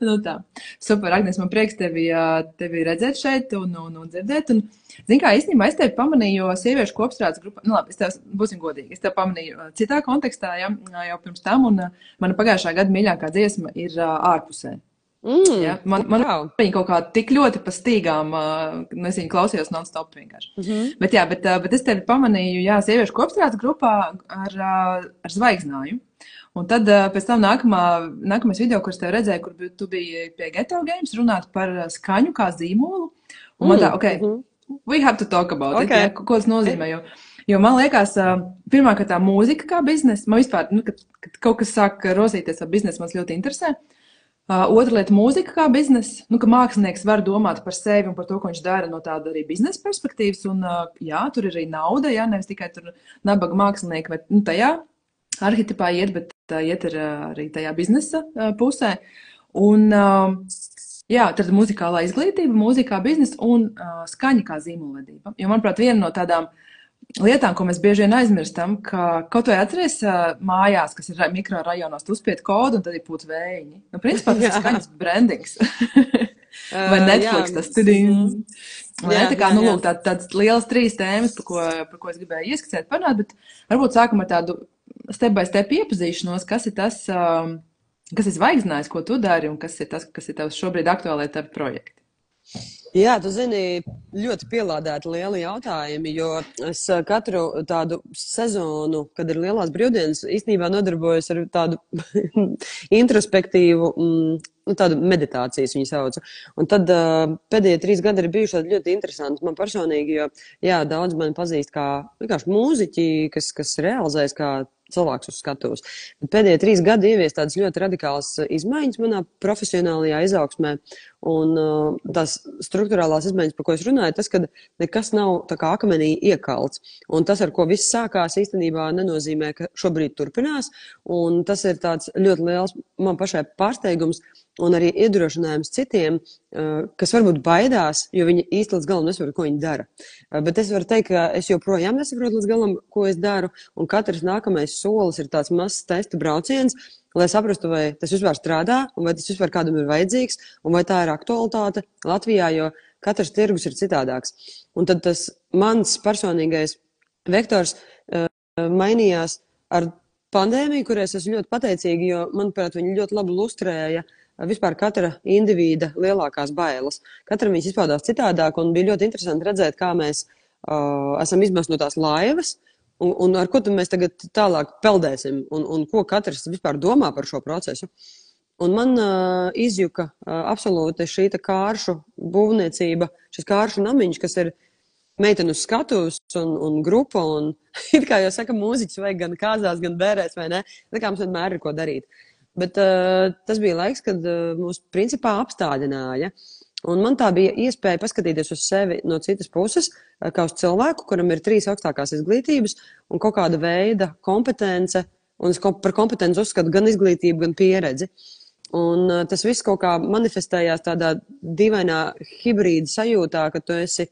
Nu tā. Super, Agnes, man prieks tevi redzēt šeit un dzirdēt. Un, zini kā, īstenībā es tevi pamanīju sieviešu kopstrādes grupā. Nu labi, būsim godīgi. Es tevi pamanīju citā kontekstā, ja, jau pirms tam, un mana pagājušā gada mīļākā dziesma ir ārpusē. Ja? Man Wow. viņa kaut kā tik ļoti pa stīgām, nezinu, klausījos non-stop vienkārši. Bet es tevi pamanīju, jā, sieviešu kopstrādes grupā ar zvaigznāju. Un tad pēc tam nākamais video, kurus tev redzēju, kur tu biji pie Ghetto Games runāt par skaņu kā zīmolu. Un man tā, we have to talk about it, ja, ko tas nozīmē, jo man liekas, pirmā, ka tā mūzika kā biznesa, man vispār, kad kaut kas sāk rozīties ar biznesu, man ļoti interesē. Otra lieta - mūzika kā biznesa, ka mākslinieks var domāt par sevi un par to, ko viņš dara no tāda arī biznesa perspektīvas, un jā, tur ir arī nauda, jā, nevis tikai tur nabaga mākslinieki, vai tajā arhetipā iet, bet iet arī tajā biznesa pusē. Un, jā, tad muzikālā izglītība, mūzika kā biznesa un skaņa kā zīmolvedība. Jo, manuprāt, viena no tādām lietām, ko mēs bieži vien aizmirstam, ka kaut vai atceries mājās, kas ir mikrorajonos, tu uzspied kodu un tad ir pūt vējiņi. Nu, principā tas ir skaņas brandings. Vai Netflix tas tudīns. Tā kā, nu, lūk, tāds liels 3 tēmas, par ko es gribēju ieskicēt parunāt, bet varbūt sākam ar tādu step by step iepazīšanos, kas ir tas, kas ir zvaigznājs, ko tu dari un kas ir tas, kas ir tavs šobrīd aktuālai tavi projekti. Jā, tu zini, ļoti pielādēti lieli jautājumi, jo es katru tādu sezonu, kad ir lielās brīvdienas, īstenībā nodarbojos ar tādu introspektīvu, tādu meditācijas viņu saucu. Un tad pēdējie 3 gadi ir bijuši ļoti interesanti man personīgi, jo, jā, daudz mani pazīst kā vienkārši mūziķi, kas realizēs kā cilvēks uz skatuves. Bet pēdējie 3 gadi ievies tādas ļoti radikālas izmaiņas manā profesionālajā izaugsmē. Un tās struktūrālās izmaiņas, par ko es runāju, tas, ka nekas nav tā kā akmenī iekalts. Un tas, ar ko viss sākās, īstenībā nenozīmē, ka šobrīd turpinās. Un tas ir tāds ļoti liels man pašai pārsteigums un arī iedrošinājums citiem, kas varbūt baidās, jo viņi īsti līdz galam nesaprot, ko viņi dara. Bet es varu teikt, ka es joprojām nesaprotu līdz galam, ko es daru, un katrs nākamais solis ir tāds mazs testa brauciens, lai saprastu, vai tas vispār strādā, un vai tas vispār kādam ir vajadzīgs, un vai tā ir aktualitāte Latvijā, jo katrs tirgus ir citādāks. Un tad tas mans personīgais vektors mainījās ar pandēmiju, kurai es esmu ļoti pateicīga, jo, manuprāt, viņi ļoti labi lustrēja vispār katra indivīda lielākās bailes. Katram viņas izpaudās citādāk, un bija ļoti interesanti redzēt, kā mēs esam izmest no tās laivas, un ar ko tad mēs tagad tālāk peldēsim, un ko katrs vispār domā par šo procesu. Un man izjuka absolūti šī kāršu būvniecība, šis kāršu namiņš, kas ir meitenu skatuves un grupa, un it kā jau saka, mūziķis vajag gan kāzās, gan bērēs, vai ne? Tā kā mums vienmēr ir ko darīt. Bet tas bija laiks, kad mūs principā apstādināja. Un man tā bija iespēja paskatīties uz sevi no citas puses, kā uz cilvēku, kuram ir 3 augstākās izglītības un kaut kāda veida kompetence, un es par kompetenci uzskatu gan izglītību, gan pieredzi. Un tas viss kaut kā manifestējās tādā dīvainā hibrīda sajūtā, ka tu esi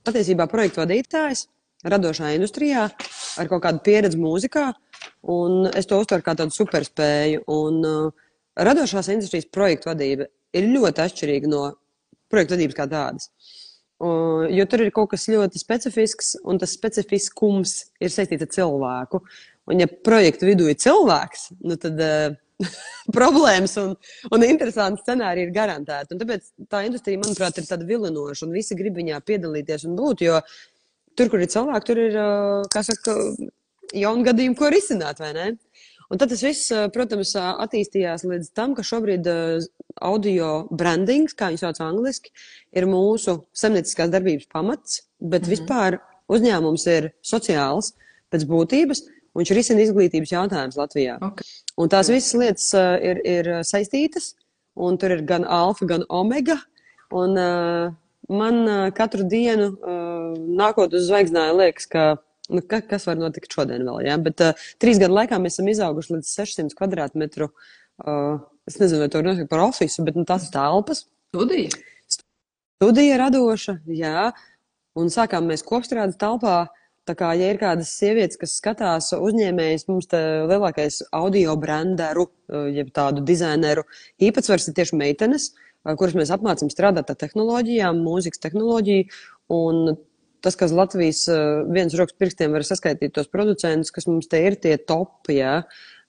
patiesībā projektu vadītājs radošā industrijā ar kaut kādu pieredzi mūzikā, un es to uztveru kā tādu superspēju. Un radošās industrijas projektu vadība ir ļoti atšķirīga no projektu vadības kā tādas. Jo tur ir kaut kas ļoti specifisks, un tas specifiskums ir saistīts ar cilvēku. Un ja projektu vidū ir cilvēks, nu tad problēmas un interesanti scenāriji ir garantēti. Un tāpēc tā industrija, manuprāt, ir tāda vilinoša, un visi grib viņā piedalīties un būt, jo tur, kur ir cilvēki, tur ir, kā saka, jauni gadījumi, ko risināt, vai ne? Un tad tas viss, protams, attīstījās līdz tam, ka šobrīd audio brandings, kā viņi sauc angliski, ir mūsu saimnieciskās darbības pamats, bet vispār uzņēmums ir sociāls pēc būtības, un viņš risina izglītības jautājums Latvijā. Okay. Un tās visas lietas ir saistītas, un tur ir gan alfa, gan omega, un man katru dienu nākot uz zvaigznāju liekas, ka kas var notikt šodien vēl, ja? Bet 3 gadu laikā mēs esam izauguši līdz 600 kvadrātmetru, es nezinu, vai to nosaka par ofisu, bet tās ir telpas. Studija radoša, jā, un sākām mēs kopstrādes telpā tā kā, ja ir kādas sievietes, kas skatās uzņēmējas, mums te lielākais audio branderu, jeb tādu dizaineru īpatsvars ir tieši meitenes, kuras mēs apmācam strādāt ar tehnoloģijām, mūzikas tehnoloģiju, un tas, kas Latvijas viens rokas pirkstiem var saskaitīt tos producentus, kas mums te ir tie topi, jā,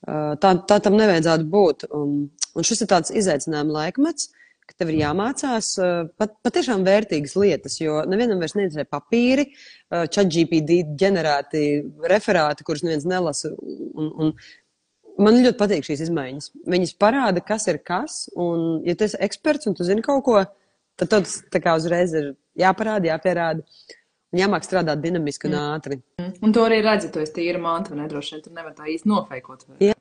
tā tam nevajadzētu būt. Un šis ir tāds izaicinājuma laikmets, ka tev ir jāmācās patiešām vērtīgas lietas, jo nevienam vairs neinteresē papīri, ChatGPT ģenerēti referāti, kurus neviens nelasa, un man ļoti patīk šīs izmaiņas. Viņas parāda, kas ir kas, un ja tu esi eksperts un tu zini kaut ko, tad tas tā kā uzreiz ir jāparāda, jāpierāda, un jāmāk strādāt dinamiski un ātri. Un to arī redzi, tu esi tīra manta, vai nedroši vien, tu nevar tā īsti nofeikot. Vai?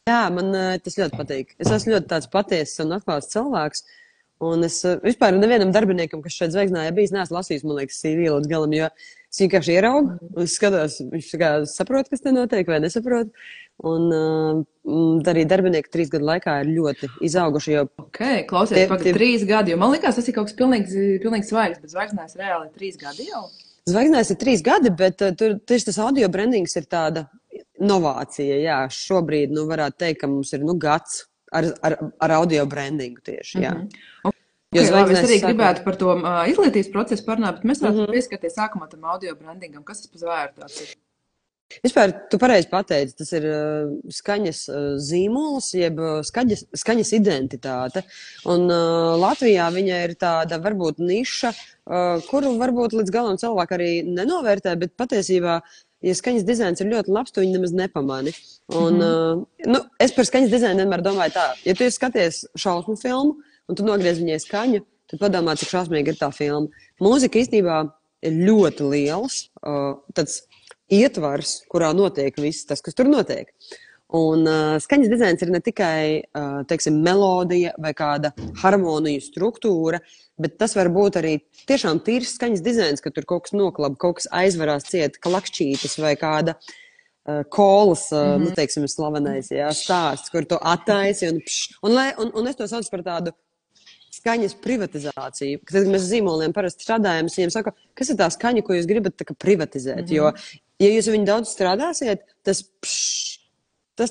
Jā, man tas ļoti patīk. Es esmu ļoti tāds patiesas un atklāts cilvēks, un es vispār nevienam darbiniekam, kas šeit zvaigznājā bijis, neesmu lasījis, man liekas, CV līdz galam, jo es vienkārši ieraugu, un es skatos, viņš tā kā saprot, kas te notiek, vai nesaprot. Un arī darbinieki 3 gadu laikā ir ļoti izauguši, jo... Ok, klausies, pagad 3 gadi, jo man likās, tas ir kaut kas pilnīgi svaigs, bet zvaigznājs reāli 3 gadi jau. Zvaigznājs ir 3 gadi, bet tur tieši tas audio brandings ir tāda novācija, jā. Šobrīd, varētu teikt, ka mums ir, gads ar audio brandingu tieši, jā. Okay, labi, es arī gribētu par to izglītības procesu parunāt, bet mēs varētu pieskarties sākumā tam audio brandingam. Kas tas pa zvēru tāds ir? Vispār, tu pareizi pateici, tas ir skaņas zīmols, jeb skaņas identitāte. Un Latvijā viņa ir tāda varbūt niša, kuru varbūt līdz galam cilvēki arī nenovērtē, bet patiesībā, ja skaņas dizains ir ļoti labs, tu viņu nemaz nepamani. Un, es par skaņas dizainu vienmēr domāju tā, ja tu skaties šausmu filmu un tu nogriez viņai skaņu, tad padomā, cik šausmīgi ir tā filma. Mūzika īstenībā ir ļoti liels, tāds ietvars, kurā notiek viss tas, kas tur notiek. Un skaņas dizains ir ne tikai, teiksim, melodija vai kāda harmoniju struktūra, bet tas var būt arī tiešām tīrs skaņas dizains, ka tur kaut kas noklaba, kaut kas aizvarās ciet, klakšķītas vai kāda kolas, teiksim, slavenais, jā, stāsts, kur to attaisi un es to saucu par tādu skaņas privatizāciju. Kad mēs zīmoliem parasti strādājam, es viņiem saku, kas ir tā skaņa, ko jūs gribat tā kā privatizēt, jo, ja jūs viņu daudz strādāsiet, tas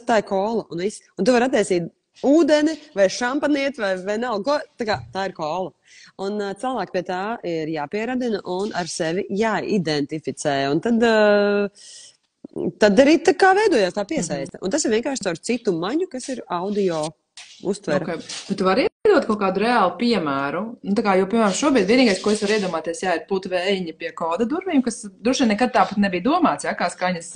tā ir kola un viss. Un tu vari attaisīt ūdeni vai šampanieti vai vienalga, tā ir kola. Un cilvēki pie tā ir jāpieradina un ar sevi jāidentificē. Un tad arī tā kā veidojās tā piesaiste. Un tas ir vienkārši caur citu maņu, kas ir audio uztvere. Okay. Bet tu vari iedot kaut kādu reālu piemēru? Jo, piemēram, šobrīd vienīgais, ko es varu iedomāties, ir putvējiņi pie koda durvīm, kas droši vien nekad tāpat nebija domāts, kā skaņas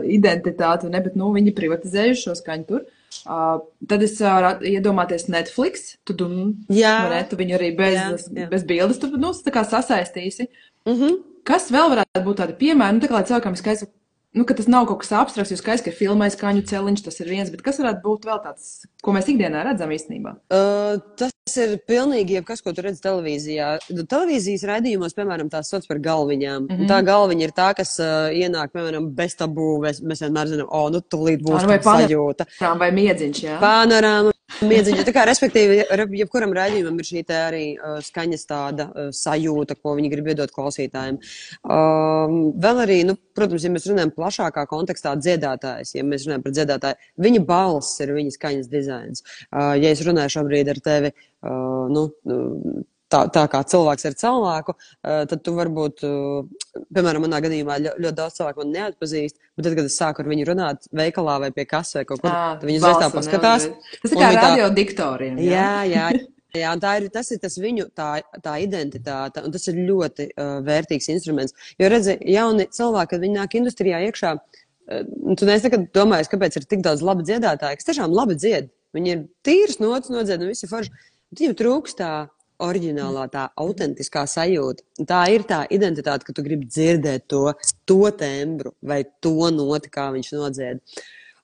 identitāte, bet, viņi privatizējuši šo skaņu tur. Tad es iedomāties Netflix, tu viņu arī bez bildes, tu tā kā sasaistīsi. Kas vēl varētu būt tādi piemēri? Tā kā lai cilvēkam skaidrs, ka tas nav kaut kas abstrakts, jo skaidrs, ka ir filmais skaņu celiņš, tas ir viens, bet kas varētu būt vēl tāds, ko mēs ikdienā redzam īstenībā? Tas ir pilnīgi jebkas, ko tu redzi televīzijā. Televīzijas raidījumos, piemēram, tās sauc par galviņām. Tā galviņa ir tā, kas ienāk, piemēram, bez tabū, mēs vienmēr zinām, tūlīt būs sajūta. Vai miedziņš, jā? Panorāma. Miedziņa. Tā kā, respektīvi, jebkuram raidījumam ir šī te arī skaņas tāda sajūta, ko viņi grib iedot klausītājiem. Vēl arī, protams, ja mēs runājam plašākā kontekstā dziedātājs, ja mēs runājam par dziedātāju, viņa balss ir viņa skaņas dizains. Ja es runāju šobrīd ar tevi, tā kā cilvēks ar cilvēku, tad tu varbūt, piemēram, manā gadījumā ļoti daudz cilvēku man neatpazīst, bet tad, kad es sāku ar viņu runāt veikalā vai pie kasē kaut kur, tad viņi uzreiz tā paskatās. Tas ir kā radiodiktoriem. Jā, tas ir tas viņu tā identitāte, un tas ir ļoti vērtīgs instruments. Jo redzi, jauni cilvēki, kad viņi nāk industrijā iekšā, tu neesi nekad domājis, kāpēc ir tik daudz labi dziedātāji, kas tiešām labi dzied. Viņi ir tīras notas nodzied, un visi forši. Viņiem trūkst tā oriģinālā, tā autentiskā sajūta. Tā ir tā identitāte, ka tu gribi dzirdēt to tembru vai to noti, kā viņš nodzied.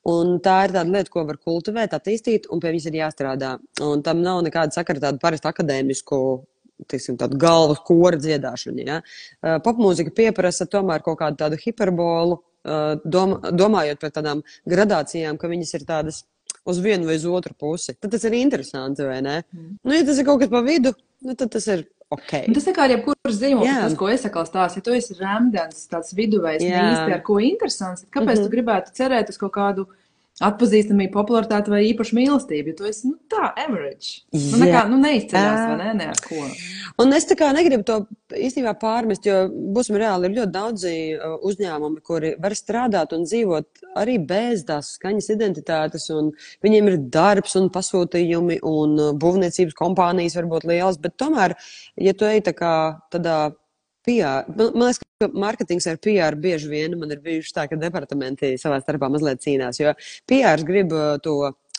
Un tā ir tāda lieta, ko var kultivēt, attīstīt, un pie viņas ir jāstrādā. Un tam nav nekāda sakara tādu parastu akadēmisku, tādu galvas kora dziedāšanu. Ja? Popmūzika pieprasa tomēr kaut kādu tādu hiperbolu, domājot par tādām gradācijām, ka viņas ir tādas uz vienu vai uz otru pusi. Tad tas ir interesanti, vai ne? Ja tas ir kaut kas pa vidu, tad tas ir ok. Un tas tā kā ar jebkuras zīmols, Jā. tas, ko es atkal stāstu, ja tu esi remdens, tāds viduvējs, Jā. ne īsti ar ko interesants, tad kāpēc tu gribētu cerēt uz kaut kādu atpazīstamību, popularitāti vai īpašu mīlestību, jo tu esi, tā, average. Nekā, neizceļās, vai ne ar ko. Un es tā kā negribu to īstenībā pārmest, jo, būsim reāli, ir ļoti daudzi uzņēmumi, kuri var strādāt un dzīvot arī bez tās skaņas identitātes, un viņiem ir darbs un pasūtījumi, un būvniecības kompānijas var būt lielas, bet tomēr, ja tu ej tā kā tādā PR. Man liekas, ka marketings ar PR bieži vien man ir bijuši tā, ka departamenti savā starpā mazliet cīnās, jo PR grib to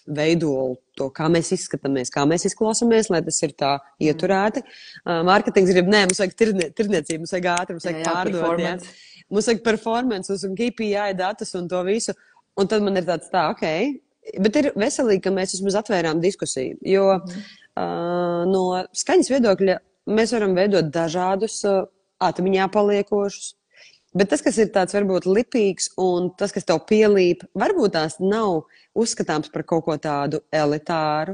veidolu, to, kā mēs izskatāmies, kā mēs izklausāmies, lai tas ir tā ieturēti. Marketings grib, mums vajag tirdzniecību, mums vajag ātri, mums vajag pārdot, mums vajag performance, un KPI datus un to visu. Un tad man ir tāds ok, bet ir veselīgi, ka mēs vismaz atvērām diskusiju, jo no skaņas viedokļa mēs varam veidot dažādus atmiņā paliekošus. Bet tas, kas ir tāds varbūt lipīgs un tas, kas tev pielīp, varbūt tās nav uzskatāms par kaut ko tādu elitāru.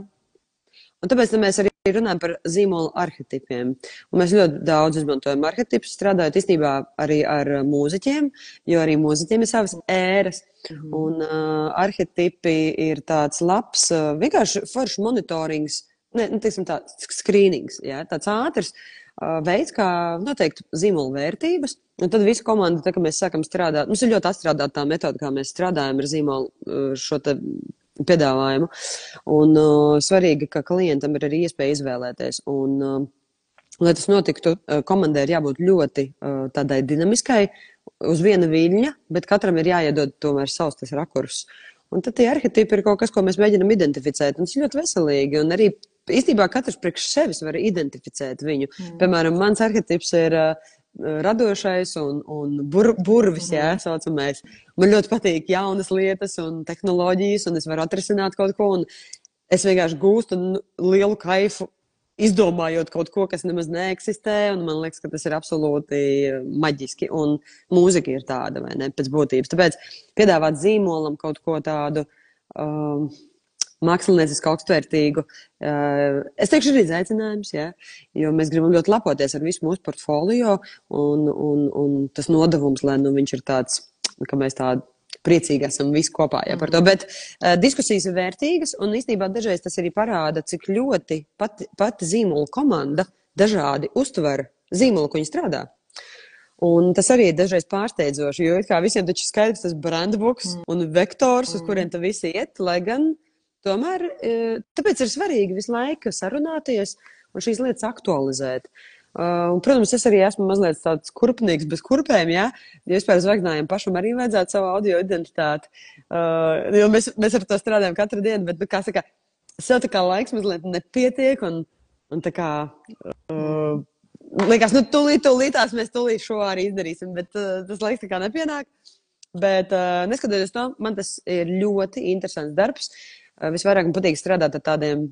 Un tāpēc mēs arī runājam par zīmolu arhetipiem. Un mēs ļoti daudz izmantojam arhetipus, strādājot īstenībā arī ar mūziķiem, jo arī mūziķiem ir savas ēras. Un arhetipi ir tāds labs, vienkārši foršs monitorings, teiksim tā, skrīnings, tāds ātrs veids, kā noteikt zīmolu vērtības. Un tad visa komanda, tā, ka mēs sākam strādāt, mums ir ļoti atstrādāta tā metoda, kā mēs strādājam ar zīmolu šo te piedāvājumu. Un svarīgi, ka klientam ir arī iespēja izvēlēties. Un, lai tas notiktu, komandai ir jābūt ļoti tādai dinamiskai, uz viena viļņa, bet katram ir jāiedod tomēr savs tas rakurs. Un tad tie arhetipi ir kaut kas, ko mēs mēģinam identificēt. Un tas ir ļoti veselīgi. Un arī īstenībā katrs priekš sevis var identificēt viņu. Piemēram, mans arhetips ir radošais un burvis, saucamais. Man ļoti patīk jaunas lietas un tehnoloģijas, un es varu atrisināt kaut ko, un es vienkārši gūstu lielu kaifu, izdomājot kaut ko, kas nemaz neeksistē, un man liekas, ka tas ir absolūti maģiski, un mūzika ir tāda, vai ne, pēc būtības. Tāpēc piedāvāt zīmolam kaut ko tādu mākslinieciski augstvērtīgu. Es teikšu, ir izaicinājums, jo mēs gribam ļoti lepoties ar visu mūsu portfolio, un tas nodevums, lai viņš ir tāds, ka mēs tādi priecīgi esam visi kopā par to. Bet diskusijas ir vērtīgas, un īstenībā dažreiz tas arī parāda, cik ļoti pati zīmola komanda dažādi uztver zīmolu, ko viņi strādā. Un tas arī ir dažreiz pārsteidzoši, jo it kā visiem taču skaidrs tas brandbooks un vektors, uz kuriem ta visi iet, lai gan tomēr, tāpēc ir svarīgi visu laiku sarunāties un šīs lietas aktualizēt. Un, protams, es arī esmu mazliet tāds kurpnīgs bez kurpēm, jo vispār zvaigznājiem pašam arī vajadzētu savu audio identitāti, jo mēs ar to strādājam katru dienu, bet, kā saka, sev tā kā laiks mazliet nepietiek, un tā kā, liekas, tūlītās mēs tūlīt šo arī izdarīsim, bet tas laiks tā kā nepienāk, bet neskatoties to, man tas ir ļoti interesants darbs, visvairāk man patīk strādāt ar tādiem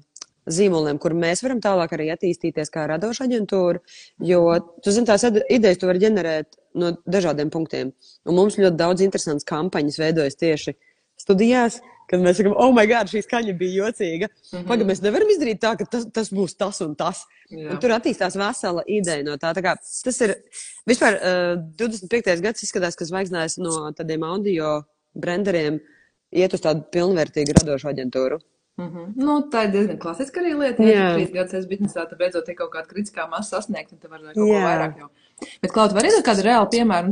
zīmoliem, kur mēs varam tālāk arī attīstīties kā radoša aģentūra, jo, tu zini, tās idejas tu vari ģenerēt no dažādiem punktiem. Un mums ļoti daudz interesants kampaņas veidojas tieši studijās, kad mēs sakam, oh my God, šī skaņa bija jocīga. Pagaid, mēs nevaram izdarīt tā, ka tas būs tas un tas. Jā. Un tur attīstās vesela ideja no tā. Tā kā tas ir, vispār 25. gads izskatās, ka zvaigznājs no tādiem audio brenderiem iet uz tādu pilnvērtīgu radošu aģentūru. Tā ir diezgan klasiska arī lieta. Ja 3 gadus esi biznesā, tad beidzot ir kaut kāda kritiskā masa sasniegt, un te var kaut ko vairāk jau. Bet, Klaud, var iedot kādu reālu piemēru?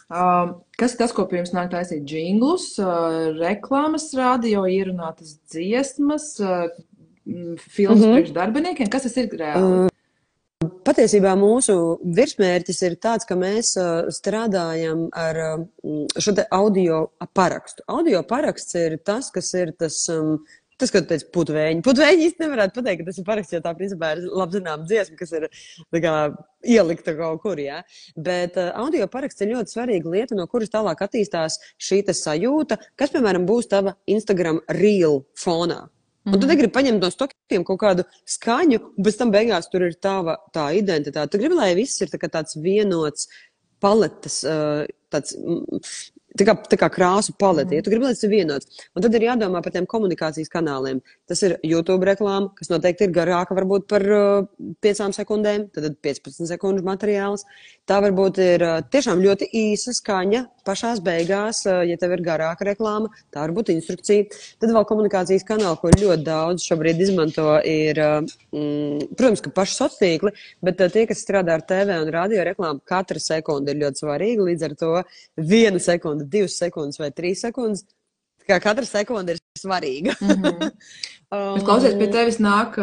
Kas ir tas, ko pirms nāk taisīt džinglus, reklāmas radio, ierunātas dziesmas, filmas priekš darbiniekiem? Kas tas ir reāli? Patiesībā mūsu virsmērķis ir tāds, ka mēs strādājam ar šo te audio parakstu. Audio paraksts ir tas, kas ir tas, ko teica putvēņi. Putvēņi īsti nevarētu pateikt, ka tas ir paraksts, jo tā principā ir labi zinām dziesma, kas ir tā kā ielikta kaut kur, Bet audio paraksts ir ļoti svarīga lieta, no kuras tālāk attīstās šī te sajūta, kas, piemēram, būs tava Instagram reel fonā. Un tu negribi paņemt no stokiem kaut kādu skaņu, un pēc tam beigās tur ir tā identitāte. Tu gribi, lai viss ir tāds vienots paletes, tāds Tā kā krāsu palete, ja tu gribi, lai tas ir vienots. Un tad ir jādomā par tiem komunikācijas kanāliem. Tas ir YouTube reklāma, kas noteikti ir garāka varbūt par 5 sekundēm, tad 15 sekundžu materiāls. Tā varbūt ir tiešām ļoti īsa skaņa pašās beigās, ja tev ir garāka reklāma, tā varbūt instrukcija. Tad vēl komunikācijas kanāli, ko ļoti daudz šobrīd izmanto, ir, protams, ka paši sociāli, bet tie, kas strādā ar TV un radio reklāmu, katra sekunde ir ļoti svarīga, līdz ar to 1 sekunde, 2 sekundes vai 3 sekundes, kā katra sekunde ir svarīga. Klausies, pie tevis nāk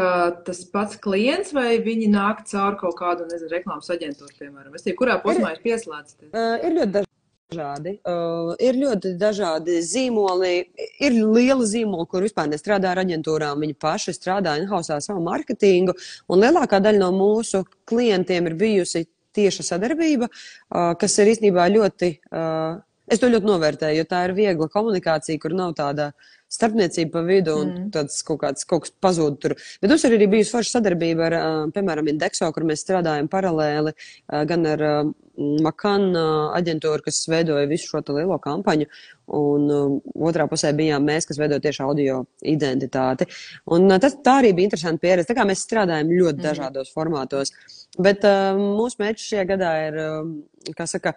tas pats klients, vai viņi nāk caur kaut kādu, nezinu, reklāmas aģentūru, piemēram? Es tie, kurā posmā ir pieslēgts? Ir ļoti dažādi. Ir ļoti dažādi zīmoli. Ir liela zīmola, kur vispār nestrādā ar aģentūrām. Viņi paši strādā in-housā savu marketingu, un lielākā daļa no mūsu klientiem ir bijusi tieša sadarbība, kas ir īstenībā ļoti, es to ļoti novērtēju, jo tā ir viegla komunikācija, kur nav tāda starpniecība pa vidu un tāds kaut kas pazūd tur. Bet mums ir arī bijusi forša sadarbība ar, piemēram, Indexo, kur mēs strādājam paralēli, gan ar Makan aģentūru, kas veidoja visu šo lielo kampaņu, un otrā pusē bijām mēs, kas veidoja tieši audio identitāti. Un tā arī bija interesanta pieredze. Tā kā mēs strādājam ļoti dažādos formātos. Bet mūsu mērķis šajā gadā ir, kā saka,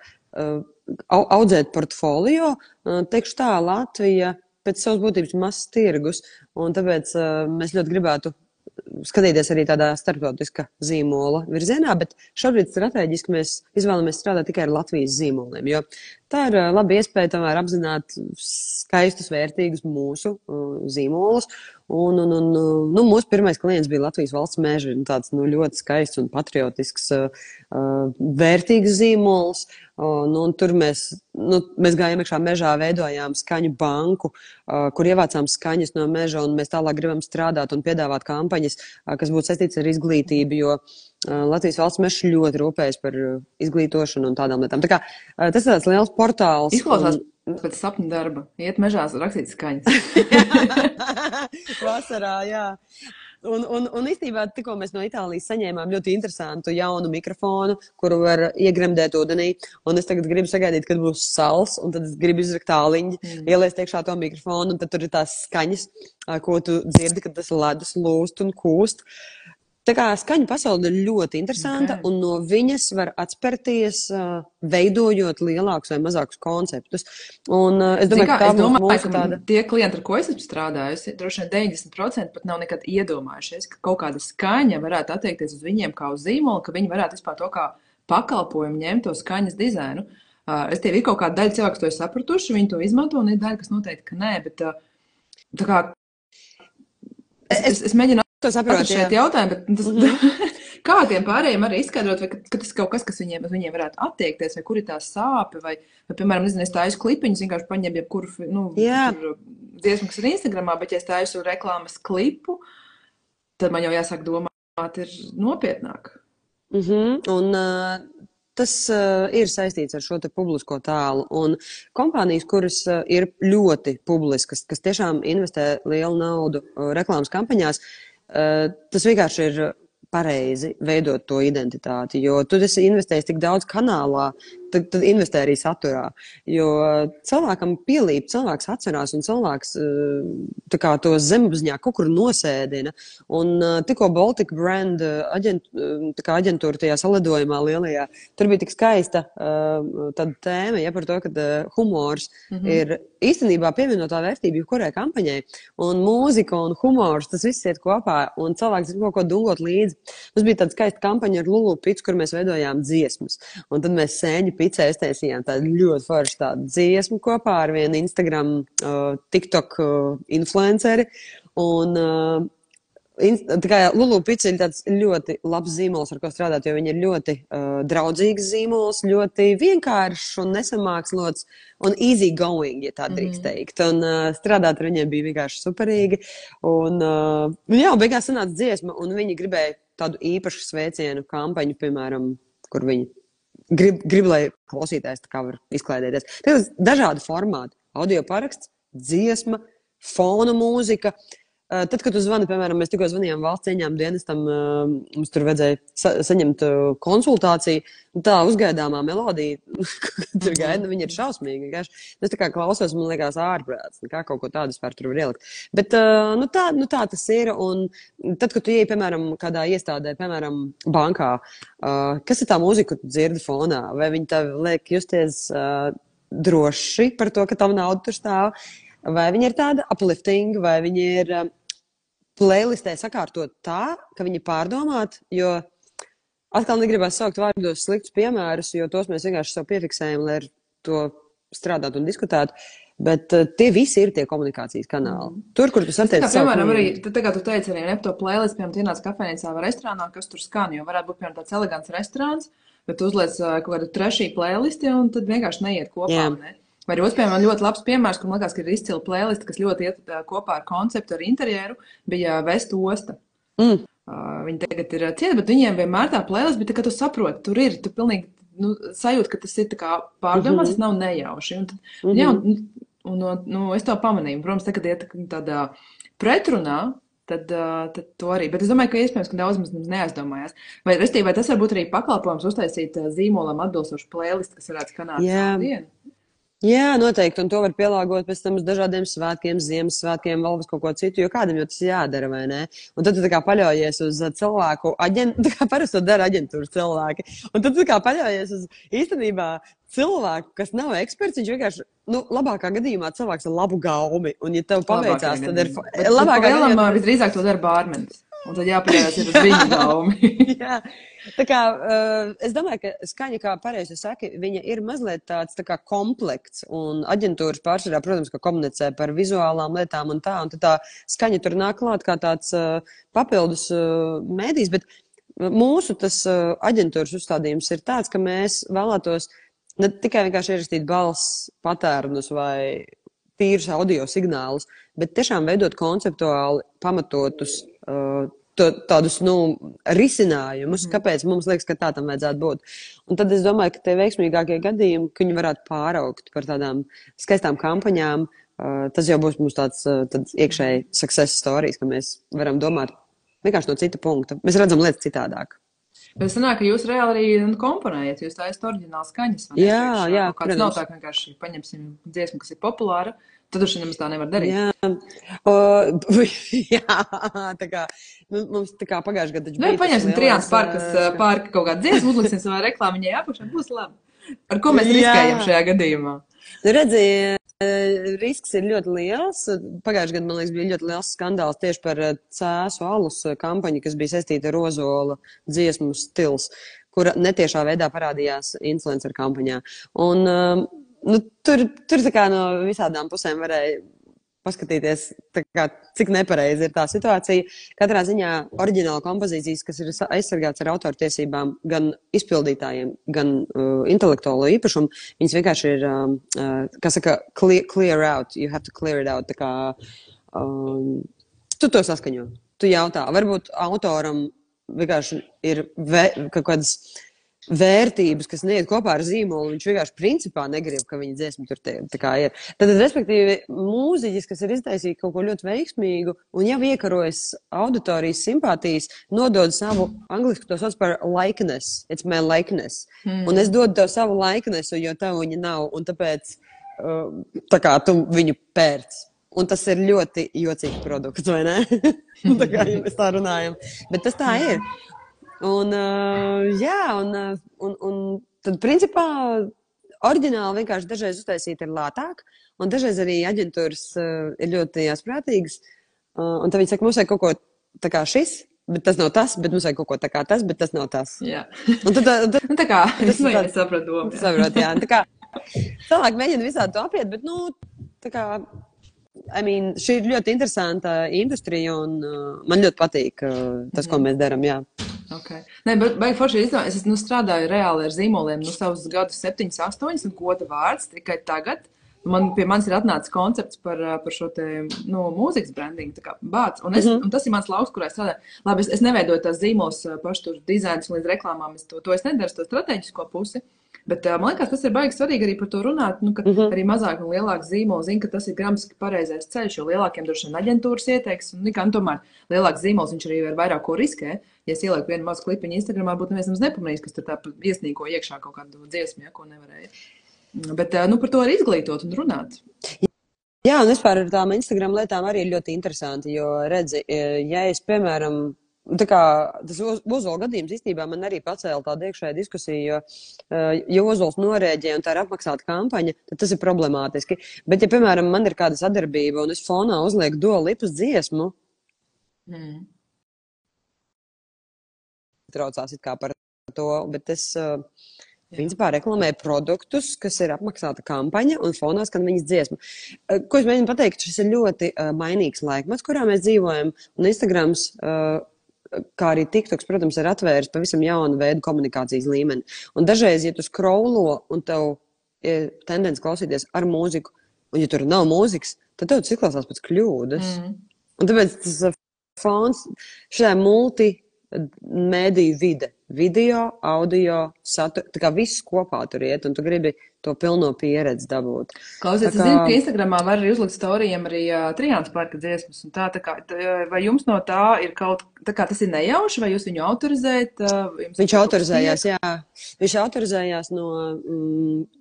audzēt portfolio. Teikšu tā, Latvija pēc savas būtības mazs tirgus, un tāpēc mēs ļoti gribētu skatīties arī tādā starptautiska zīmola virzienā, bet šobrīd strateģiski mēs izvēlamies strādāt tikai ar Latvijas zīmoliem, jo tā ir laba iespēja tomēr apzināt skaistus, vērtīgus mūsu zīmolus. Un mūsu pirmais klients bija Latvijas valsts meži, tāds ļoti skaists un patriotisks, vērtīgs zīmols. Un tur mēs gājām iekšā mežā, veidojām skaņu banku, kur ievācām skaņas no meža, un mēs tālāk gribam strādāt un piedāvāt kampaņas, kas būtu saistīts ar izglītību, jo Latvijas valsts mežs ļoti rūpējas par izglītošanu un tādām lietām. Tā kā tas ir tāds liels portāls. Izklausās pēc sapņu darba. Iet mežās rakstīt skaņas. Vasarā, jā. Un īstenībā tikko mēs no Itālijas saņēmām ļoti interesantu jaunu mikrofonu, kuru var iegremdēt ūdenī. Un es tagad gribu sagaidīt, kad būs sals, un tad es gribu izrakt tāliņu, ieliest iekšā to mikrofonu, un tad tur ir tās skaņas, ko tu dzirdi, kad tas ledus lūst un kūst. Tā kā skaņu pasaule ir ļoti interesanta, un no viņas var atspērties, veidojot lielākus vai mazākus konceptus. Un es domāju, ka tāda... tie klienti, ar ko es esmu strādājusi, droši vien 90% pat nav nekad iedomājušies, ka kaut kāda skaņa varētu attiekties uz viņiem kā uz zīmolu, ka viņi varētu vispār to kā pakalpojumu ņemt to skaņas dizainu. Es tie ir kaut kāda daļa cilvēku, to ir sapratuši, viņi to izmanto, un ir daļa, kas noteikti, ka nē, bet tā kā es mēģinu atrast šeit jautājumu, bet tas, kā tiem pārējiem arī izskaidrot, vai ka tas kaut kas, kas viņiem varētu attiekties, vai kur ir tā sāpe, vai piemēram, nezinu, es taisu klipiņus, vienkārši paņem jebkuru, dziesmu, kas ir Instagramā, bet ja es taisu reklāmas klipu, tad man jau jāsāk domāt, ir nopietnāk. Un tas ir saistīts ar šo te publisko tēlu, un kompānijas, kuras ir ļoti publiskas, kas tiešām investē lielu naudu reklāmas kampaņās, tas vienkārši ir pareizi veidot to identitāti, jo tu esi investējis tik daudz kanālā, tad investē arī saturā, jo cilvēkam pielīp, cilvēks atcerās un cilvēks tā kā to zemapziņā kaut kur nosēdina, un tikko Baltic Brand aģentūra tajā salidojumā lielajā, tur bija tik skaista tāda tēma, ja par to, ka humors ir īstenībā pievienotā vērtība jebkurai kampaņai, un mūzika un humors, tas viss iet kopā, un cilvēks ir kaut ko dungot līdzi. Mums bija tāda skaista kampaņa ar Lulu Picu, kur mēs veidojām dziesmas, un tad mēs sēņu picē iztaisījām tādu ļoti foršu tādu dziesmu kopā ar vienu Instagram, TikTok influenceri, un tā kā Lulu Pica ir tāds ļoti labs zīmols, ar ko strādāt, jo viņi ir ļoti draudzīgs zīmols, ļoti vienkāršs un nesamākslots un easy going, ja tā drīkst teikt. Un strādāt ar viņiem bija vienkārši superīgi. Un jā, beigās sanāca dziesma, un viņi gribēja tādu īpašu sveicienu kampaņu, piemēram, kur viņi grib, lai klausītājs tā kā var izklaidēties. Tas dažādi formāti. Audio paraksts, dziesma, fona mūzika. Tad, kad tu zvani, piemēram, mēs tikko zvanījām valsts ieņēmuma dienestam, mums tur vajadzēja saņemt konsultāciju, tā uzgaidāmā melodija, tur gaida, viņa ir šausmīga. Es tā kā klausos, man liekas ārprāts, kā kaut ko tādu vispār tur var ielikt. Bet, tā tas ir, un tad, kad tu ieej, piemēram, kādā iestādē, piemēram, bankā, kas ir tā mūzika, ko tu dzirdi fonā? Vai viņi tev liek justies droši par to, ka tavu naudu tur stāv? Vai viņi ir tāda uplifting, vai viņi ir playlistē sakārtot tā, ka viņi pārdomāt, jo atkal negribas saukt vārdos sliktus piemērus, jo tos mēs vienkārši sev piefiksējam, lai ar to strādātu un diskutētu, bet tie visi ir tie komunikācijas kanāli. Tur, kur tu satiec savu piemēram, arī, tā kā tu teici, arī to playlist, piemēram, tu ienāc kafejnīcā vai restorānā, kas tur skan, jo varētu būt, piemēram, tāds elegants restorāns, bet tu uzliec kaut kādu trešī playlisti un tad vienkārši neiet kopā, ne? Vai arī piemēram, ļoti labs piemērs, kur man liekas, ka ir izcila playlist, kas ļoti iet kopā ar konceptu, ar interjeru, bija Vestu osta. Viņi tagad ir cieti, bet viņiem vienmēr tā playlist, bet kad tu saproti, tur ir, tu pilnīgi sajūti, ka tas ir tā kā pārdomās, tas nav nejauši. Un es to pamanīju. Protams, tagad iet tādā pretrunā, tad to arī. Bet es domāju, ka iespējams, ka daudz mums neaizdomājās. Vai tas varbūt arī pakalpojums uztaisīt zīmolam atbilstošu playlist, kas varētu skanāt savu dienu? Jā, noteikti, un to var pielāgot pēc tam uz dažādiem svētkiem, Ziemassvētkiem, vēl kaut ko citu, jo kādam jau tas jādara, vai ne? Un tad tu tā kā paļaujies uz cilvēku, tā kā parasti to dara aģentūras cilvēki, un tad tu tā kā paļaujies uz īstenībā cilvēku, kas nav eksperts, viņš vienkārši, labākā gadījumā cilvēks ar labu gaumi, un ja tev paveicās, tad ir labākā gadījumā. Visdrīzāk to dara bārmenis. Un tad jāpaļaujas ir uz viņu gaumi. Jā, tā kā es domāju, ka skaņa, kā pareizi saki, viņa ir mazliet tāds tā kā komplekts, un aģentūras pārsvarā, protams, ka komunicē par vizuālām lietām un tad tā skaņa tur nāk klāt kā tāds papildus mēdījis, bet mūsu tas aģentūras uzstādījums ir tāds, ka mēs vēlētos ne tikai vienkārši ierakstīt balss patērnus vai tīrus audio signālus, bet tiešām veidot konceptuāli pamatotus tādus, risinājumus, kāpēc mums liekas, ka tā tam vajadzētu būt. Un tad es domāju, ka tie veiksmīgākie gadījumi, ka viņi varētu pāraugt par tādām skaistām kampaņām, tas jau būs mums tāds iekšēji success stories, ka mēs varam domāt vienkārši no cita punkta. Mēs redzam lietas citādāk. Bet sanāk, ka jūs reāli arī komponējat, jūs taisat oriģināls skaņas. Jā, kāds nav tā, ka vienkārši paņemsim dziesmu, kas ir populāra, tad už nemaz tā nevar darīt. Jā, tā kā, mums tā kā pagājuši gadu taču bija. Paņemsim Trijāns parka kaut kādu dziesmu, uzliksim savā reklāmiņai apakšā, būs labi. Ar ko mēs riskējam šajā gadījumā? Redzi, risks ir ļoti liels. Pagājuši gadu, man liekas, bija ļoti liels skandāls tieši par Cēsu alus kampaņu, kas bija saistīta ar Ozola dziesmu stils, kura netiešā veidā parādījās influencer kampaņā. Un tur tā kā no visādām pusēm varēja paskatīties, tā kā, cik nepareizi ir tā situācija. Katrā ziņā oriģināla kompozīcijas, kas ir aizsargāts ar autortiesībām gan izpildītājiem, gan intelektuālo īpašumu, viņas vienkārši ir, kā saka, clear out, you have to clear it out, tā kā tu to saskaņo. Tu jautā, varbūt autoram vienkārši ir kaut kādas vērtības, kas neiet kopā ar zīmolu, viņš vienkārši principā negrib, ka viņa dziesma tur tā kā ir. Tad, respektīvi, mūziķis, kas ir iztaisījis kaut ko ļoti veiksmīgu un jau iekarojas auditorijas simpātijas, nodod savu, angliski to sauc par likeness, it's my likeness. Un es dodu tev savu likenessu, jo tev viņa nav, un tāpēc tā kā tu viņu pērc. Un tas ir ļoti jocīgs produkts, vai ne? Tā kā ja mēs tā runājam. Bet tas tā ir. Un, jā, un tad, principā, oriģināli vienkārši dažreiz uztaisīt ir lētāk, un dažreiz arī aģentūras ir ļoti jāsprātīgas, un tad viņi saka, mums vajag kaut ko tā kā šis, bet tas nav tas, bet mums vajag kaut ko tā kā tas, bet tas nav tas. Jā. Un tad tā kā, es sapratu domu. Saprot, jā. Tā kā, cilvēki mēģina visādi to apiet, bet, tā kā, šī ir ļoti interesanta industrija, un man ļoti patīk tas, ko mēs darām, jā. Okay. Nē, bet baigi forši izdomāt. Es strādāju reāli ar zīmoliem savus gadus 7, 8, un goda vārds tikai tagad. Pie manis ir atnācis koncepts par šo te, mūzikas brandingu, tā kā bāc. Un tas ir mans lauks, kurā es strādāju. Labi, es neveidoju tās zīmos pašu tur dizainus līdz reklāmām, to es nedaru, to strateģisko pusi. Bet man liekas, tas ir baigi svarīgi arī par to runāt, ka arī mazāk un lielāk zīmoli zina, ka tas ir gramatiski pareizais ceļš, jo lielākiem droši vien aģentūras ieteiks, un tomēr lielāks zīmols viņš arī ar vairāk ko riskē. Ja es ielieku vienu mazu klipiņu Instagramā, būtu neviens nepamanījis, kas tur tā iesnīko iekšā kaut kādu dziesmu, ja, ko nevarēja. Bet par to arī izglītot un runāt. Jā, un vispār ar tām Instagram lietām arī ir ļoti interesanti, jo redzi, ja es, piemēram, tā kā tas Ozola gadījums īstenībā man arī pacēla tādu iekšēju diskusiju, jo Ozols norēģē un tā ir apmaksāta kampaņa, tad tas ir problemātiski. Bet, ja, piemēram, man ir kāda sadarbība un es fonā uzlieku Dua Lipas dziesmu, traucās it kā par to, bet es principā reklamēju produktus, kas ir apmaksāta kampaņa un fonā skan viņas dziesma. Ko es mēģinu pateikt, šis ir ļoti mainīgs laikmets, kurā mēs dzīvojam, un Instagrams, kā arī TikToks, protams, ir atvēris pavisam jaunu veidu komunikācijas līmeni. Un dažreiz, ja tu scrollo un tev ir tendence klausīties ar mūziku, un ja tur nav mūzikas, tad tev tas izklausās pēc kļūdas. Un tāpēc tas fons šajā multimediju vide, video, audio, satura, tā kā viss kopā tur iet, un tu gribi to pilno pieredzi dabūt. Klausies, es zinu, ka Instagramā var arī uzlikt storijiem arī Trijāns parka dziesmas, un tā kā, vai jums no tā ir kaut, tā kā tas ir nejauši, vai jūs viņu autorizējat? Viņš autorizējās, jā. Viņš autorizējās no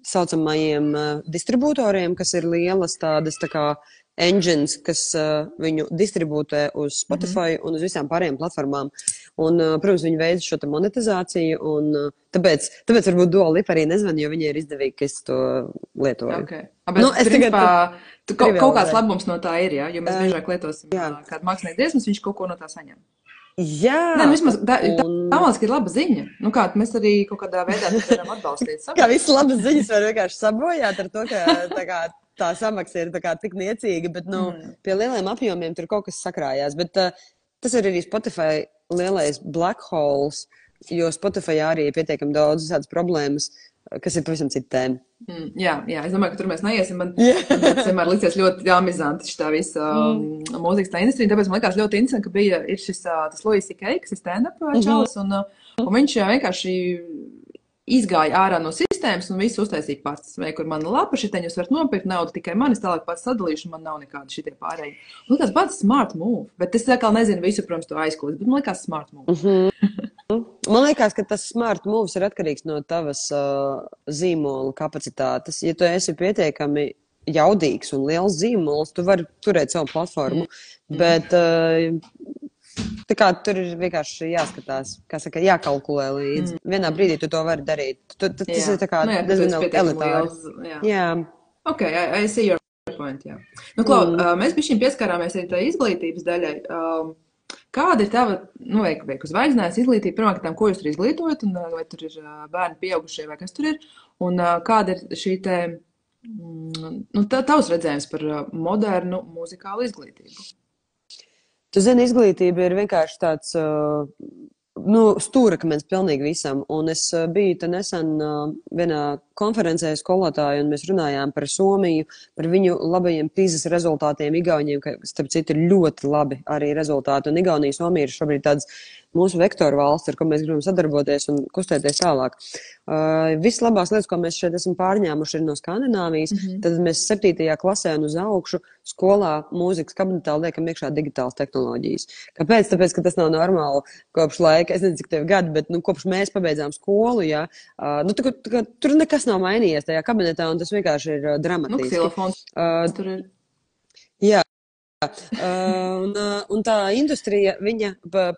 saucamajiem distribūtoriem, kas ir lielas tādas, tā kā, engines, kas viņu distribūtē uz Spotify un uz visām pārējām platformām. Un, protams, viņi veids šo te monetizāciju, un tāpēc varbūt Dua Lipa arī nezvan, jo viņai ir izdevīgi, ka es to lietoju. Okay. Bet, es principā, kaut kāds labums no tā ir, jā? Jo mēs biežāk lietosim kādu mākslinieku dziesmas, viņš kaut ko no tā saņem. Jā. Nē, vismaz, tā mālas, ka ir laba ziņa. Kā mēs arī kaut kādā veidā varam atbalstīt. Kā visas labas ziņas var vienkārši sabojāt ar to, ka tā samaksa ir tik niecīga, bet, pie lieliem apjomiem tur kaut kas sakrājās. Bet tas ir arī Spotify lielais black holes, jo Spotify arī ir pietiekami daudz tādas problēmas, kas ir pavisam cita tēma. Jā, es domāju, ka tur mēs neiesim. Man vienmēr liksies ļoti amizanti tā visa mūzikas tā industrija, tāpēc man likās ļoti interesanti, ka ir šis tas Louis C.K., kas ir stand-up čalis, un viņš vienkārši izgāja ārā no sistēmas un visu uztaisīja pats. Vai kur mana lapa šiteņus var nopirkt naudu tikai manis, tālāk pats sadalīšu, man nav nekādi šitie pārējie. Man liekas, pats smart move, bet es tā kā nezinu visu, protams, to aizkūst, bet man liekas smart move. Man liekas, ka tas smart moves ir atkarīgs no tavas zīmola kapacitātes. Ja tu esi pietiekami jaudīgs un liels zīmols, tu vari turēt savu platformu, bet tā kā tur ir vienkārši jāskatās, kā saka, jākalkulē līdzi. Vienā brīdī tu to vari darīt. Tas ir tā kā diezgan elitāri. Jā. Ok, I see your point, jā. Klau, mēs bišķiņ pieskārāmies arī tā izglītības daļai. Kāda ir tava, vai uz zvaigznājas izglītība, pirmkārt, ko jūs tur izglītojat, un vai tur ir bērni pieaugušie, vai kas tur ir, un kāda ir šī te, tavs redzējums par modernu muzikālu izglītību? Tu zini, izglītība ir vienkārši tāds stūrakmens pilnīgi visam. Un es biju te nesen vienā konferencē skolotāju, un mēs runājām par Somiju, par viņu labajiem PISA rezultātiem Igauniem, kas, starp citu, ir ļoti labi arī rezultāti. Un Igaunija, Somija ir šobrīd tādas mūsu vektoru valsts, ar ko mēs gribam sadarboties un kustēties tālāk. Viss labās lietas, ko mēs šeit esam pārņēmuši, ir no Skandināvijas. Tad mēs 7. klasē un uz augšu skolā mūzikas kabinetā liekam iekšā digitālas tehnoloģijas. Kāpēc? Tāpēc, ka tas nav normāli kopš laika, es nezinu, cik tev gadi, bet kopš mēs pabeidzām skolu, jā, tur nekas nav mainījies tajā kabinetā, un tas vienkārši ir dramatiski. Ksilofons tur ir. Jā. Un tā industrija, viņa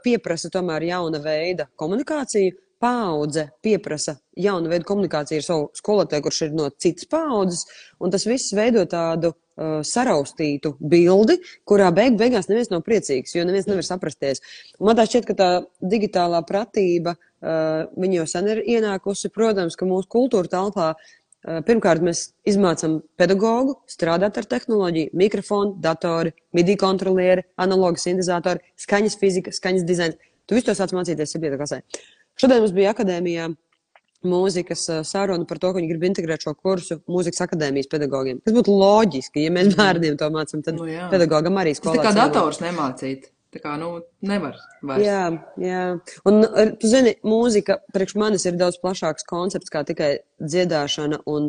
pieprasa tomēr jauna veida komunikāciju. Paudze pieprasa jaunu veidu komunikāciju ar savu skolotāju, kurš ir no citas paudzes, un tas viss veido tādu saraustītu bildi, kurā beigās neviens nav priecīgs, jo neviens nevar saprasties. Man tā šķiet, ka tā digitālā pratība, viņa jau sen ir ienākusi, protams, ka mūsu kultūra telpā pirmkārt mēs izmācam pedagogu strādāt ar tehnoloģiju, mikrofonu, datori, MIDI kontrolieri, analogi sintezatori, skaņas fizika, skaņas dizains. Tu visu to sāc mācīties 7. klasē. Šodien mums bija akadēmijā mūzikas sarunu par to, ka viņi grib integrēt šo kursu mūzikas akadēmijas pedagogiem. Tas būtu loģiski, ja mēs bērniem to mācām, tad pedagogam arī skolā. Tas tā kā dators nemācīt. Tā kā, nevar vairs. Jā. Un, tu zini, mūzika priekš manis ir daudz plašāks koncepts kā tikai dziedāšana un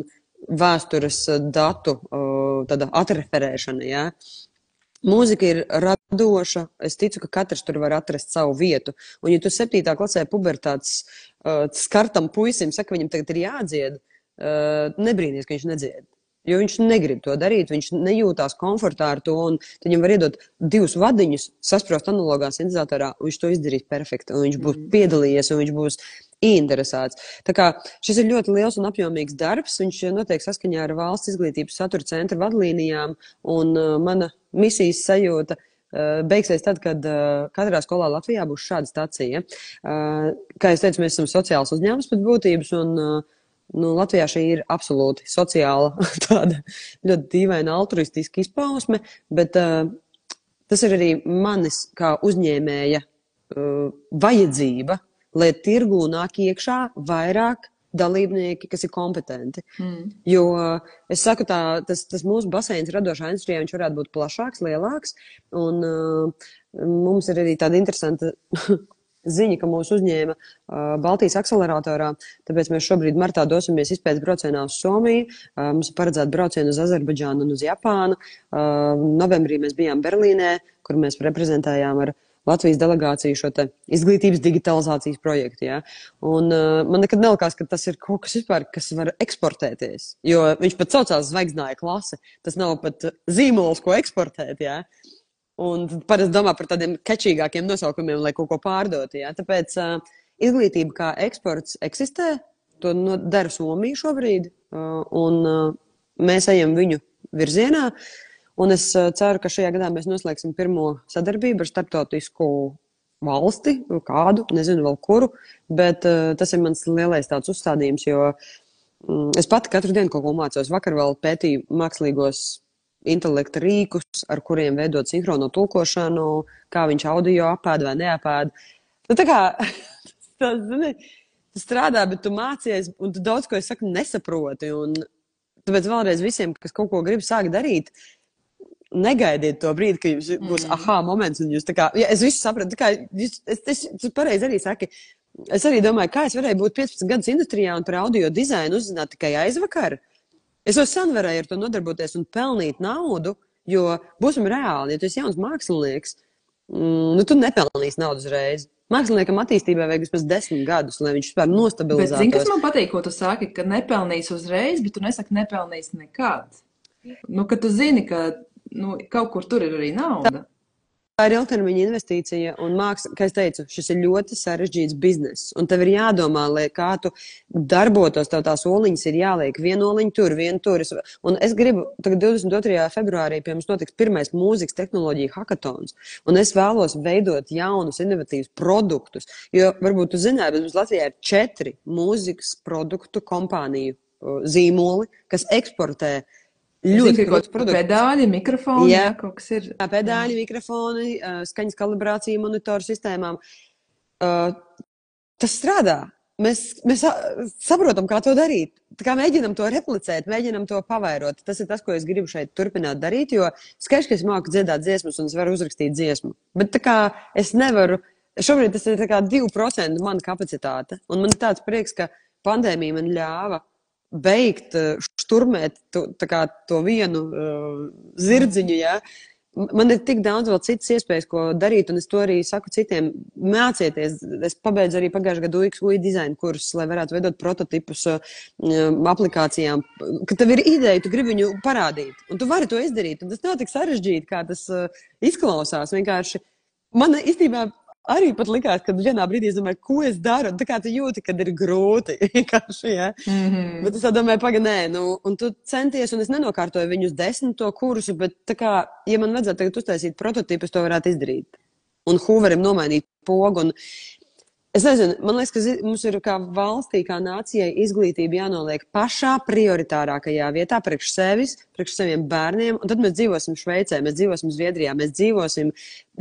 vēstures datu tāda atreferēšana, jā. Mūzika ir radoša, es ticu, ka katrs tur var atrast savu vietu. Un, ja tu 7. klasē pubertātes skartam puisim, saka, viņam tagad ir jādzied, nebrīnies, ka viņš nedzied. Jo viņš negrib to darīt, viņš nejūtās komfortā ar to, un viņam var iedot 2 vadiņus, sasprost analogā sintezatorā, un viņš to izdarīs perfekti, un viņš būs piedalījies, un viņš būs ieinteresēts. Tā kā šis ir ļoti liels un apjomīgs darbs, viņš notiek saskaņā ar Valsts izglītības satura centra vadlīnijām, un mana misijas sajūta beigsies tad, kad katrā skolā Latvijā būs šāda stacija. Kā es teicu, mēs esam sociāls uzņēmums pēc būtības, un Latvijā šī ir absolūti sociāla, tāda ļoti dīvaina altruistiska izpausme, bet tas ir arī manis kā uzņēmēja vajadzība, lai tirgū nāk iekšā vairāk dalībnieki, kas ir kompetenti. Jo es saku tas mūsu baseins radošā industrijā, viņš varētu būt plašāks, lielāks, un mums ir arī tāda interesanta ziņa, ka mūs uzņēma Baltijas akceleratorā, tāpēc mēs šobrīd martā dosimies izpētes braucienā uz Somiju, mums ir paredzēta brauciena uz Azerbaidžānu un uz Japānu, novembrī mēs bijām Berlīnē, kur mēs reprezentējām ar Latvijas delegāciju šo te izglītības digitalizācijas projektu, jā. Un man nekad nelikās, ka tas ir kaut kas vispār, kas var eksportēties, jo viņš pat saucās Zvaigznāja klase, tas nav pat zīmols, ko eksportēt, jā. Un parasti domā par tādiem kečīgākiem nosaukumiem, lai kaut ko pārdotu, jā. Tāpēc izglītība kā eksports eksistē, to dara Somija šobrīd, un mēs ejam viņu virzienā. Un es ceru, ka šajā gadā mēs noslēgsim pirmo sadarbību ar starptautisku valsti, kādu, nezinu vēl kuru, bet tas ir mans lielais tāds uzstādījums, jo es pati katru dienu kaut ko mācos. Vakar vēl pētīju mākslīgos intelekta rīkus, ar kuriem veidot sinhrono tulkošanu, kā viņš audio apēd vai neapēd. Tā kā tu strādā, bet tu mācies, un tu daudz ko, es saku, nesaproti. Un tāpēc vēlreiz visiem, kas kaut ko grib sākt darīt, negaidiet to brīdi, ka jums būs aha moments, un jūs tā kā, ja es visu sapratu, tā kā, es pareizi arī saki, es arī domāju, kā es varēju būt 15 gadus industrijā un par audio dizainu uzzināt tikai aizvakar. Es jau sen varēju ar to nodarboties un pelnīt naudu, jo būsim reāli, ja tu esi jauns mākslinieks, tu nepelnīsi naudu uzreiz. Māksliniekam attīstībai vajag vismaz 10 gadus, lai viņš vispār nostabilizētos. Bet zini, kas man patīk, ko tu saki, ka nepelnīsi uzreiz, bet tu nesaki nepelnīsi nekad. Ka tu zini, ka kaut kur tur ir arī nauda. Tā ir ilgtermiņa investīcija, un kā es teicu, šis ir ļoti sarežģīts bizness. Un tev ir jādomā, lai kā tu darbotos, tev tās oliņas ir jāliek vienu oliņu tur, vienu tur. Un es gribu, tagad 22. februārī pie mums notiks pirmais mūzikas tehnoloģija hakatons, un es vēlos veidot jaunus, inovatīvus produktus, jo varbūt tu zināji, bet mums Latvijā ir 4 mūzikas produktu kompāniju zīmoli, kas eksportē ļoti daudz produktu. Pedāļi, mikrofoni, jā, kaut kas ir. Jā, pedāļi, mikrofoni, skaņas kalibrācija, monitoru sistēmām. Tas strādā. Mēs saprotam, kā to darīt. Tā kā mēģinam to replicēt, mēģinam to pavairot. Tas ir tas, ko es gribu šeit turpināt darīt, jo skaidrs, ka es māku dziedāt dziesmas un es varu uzrakstīt dziesmu. Bet tā kā es nevaru, šobrīd tas ir tā kā 2% mana kapacitāte. Un man ir tāds prieks, ka pandēmija man ļāva beigt šturmēt to vienu zirdziņu, jā. Man ir tik daudz vēl citas iespējas, ko darīt, un es to arī saku citiem, mācieties. Es pabeidzu arī pagājušajā gadu UX/UI dizaina kursus, lai varētu veidot prototipus aplikācijām. Kad tev ir ideja, tu gribi viņu parādīt, un tu vari to izdarīt, un tas nav tik sarežģīti, kā tas izklausās. Vienkārši man īstenībā arī pat likās, kad vienā brīdī es domāju, ko es daru, un tā kā tu jūti, kad ir grūti, vienkārši, jā. Bet es tā domāju, nē, un tu centies, un es nenokārtoju viņus 10 kursu, bet tā kā, ja man vajadzētu tagad uztaisīt prototipu, es to varētu izdarīt. Un Hooverim nomainīt pogu, un es nezinu, man liekas, ka mums ir kā valstī, kā nācijai izglītība jānoliek pašā prioritārākajā vietā priekš sevis, priekš saviem bērniem, un tad mēs dzīvosim Šveicē, mēs dzīvosim Zviedrijā, mēs dzīvosim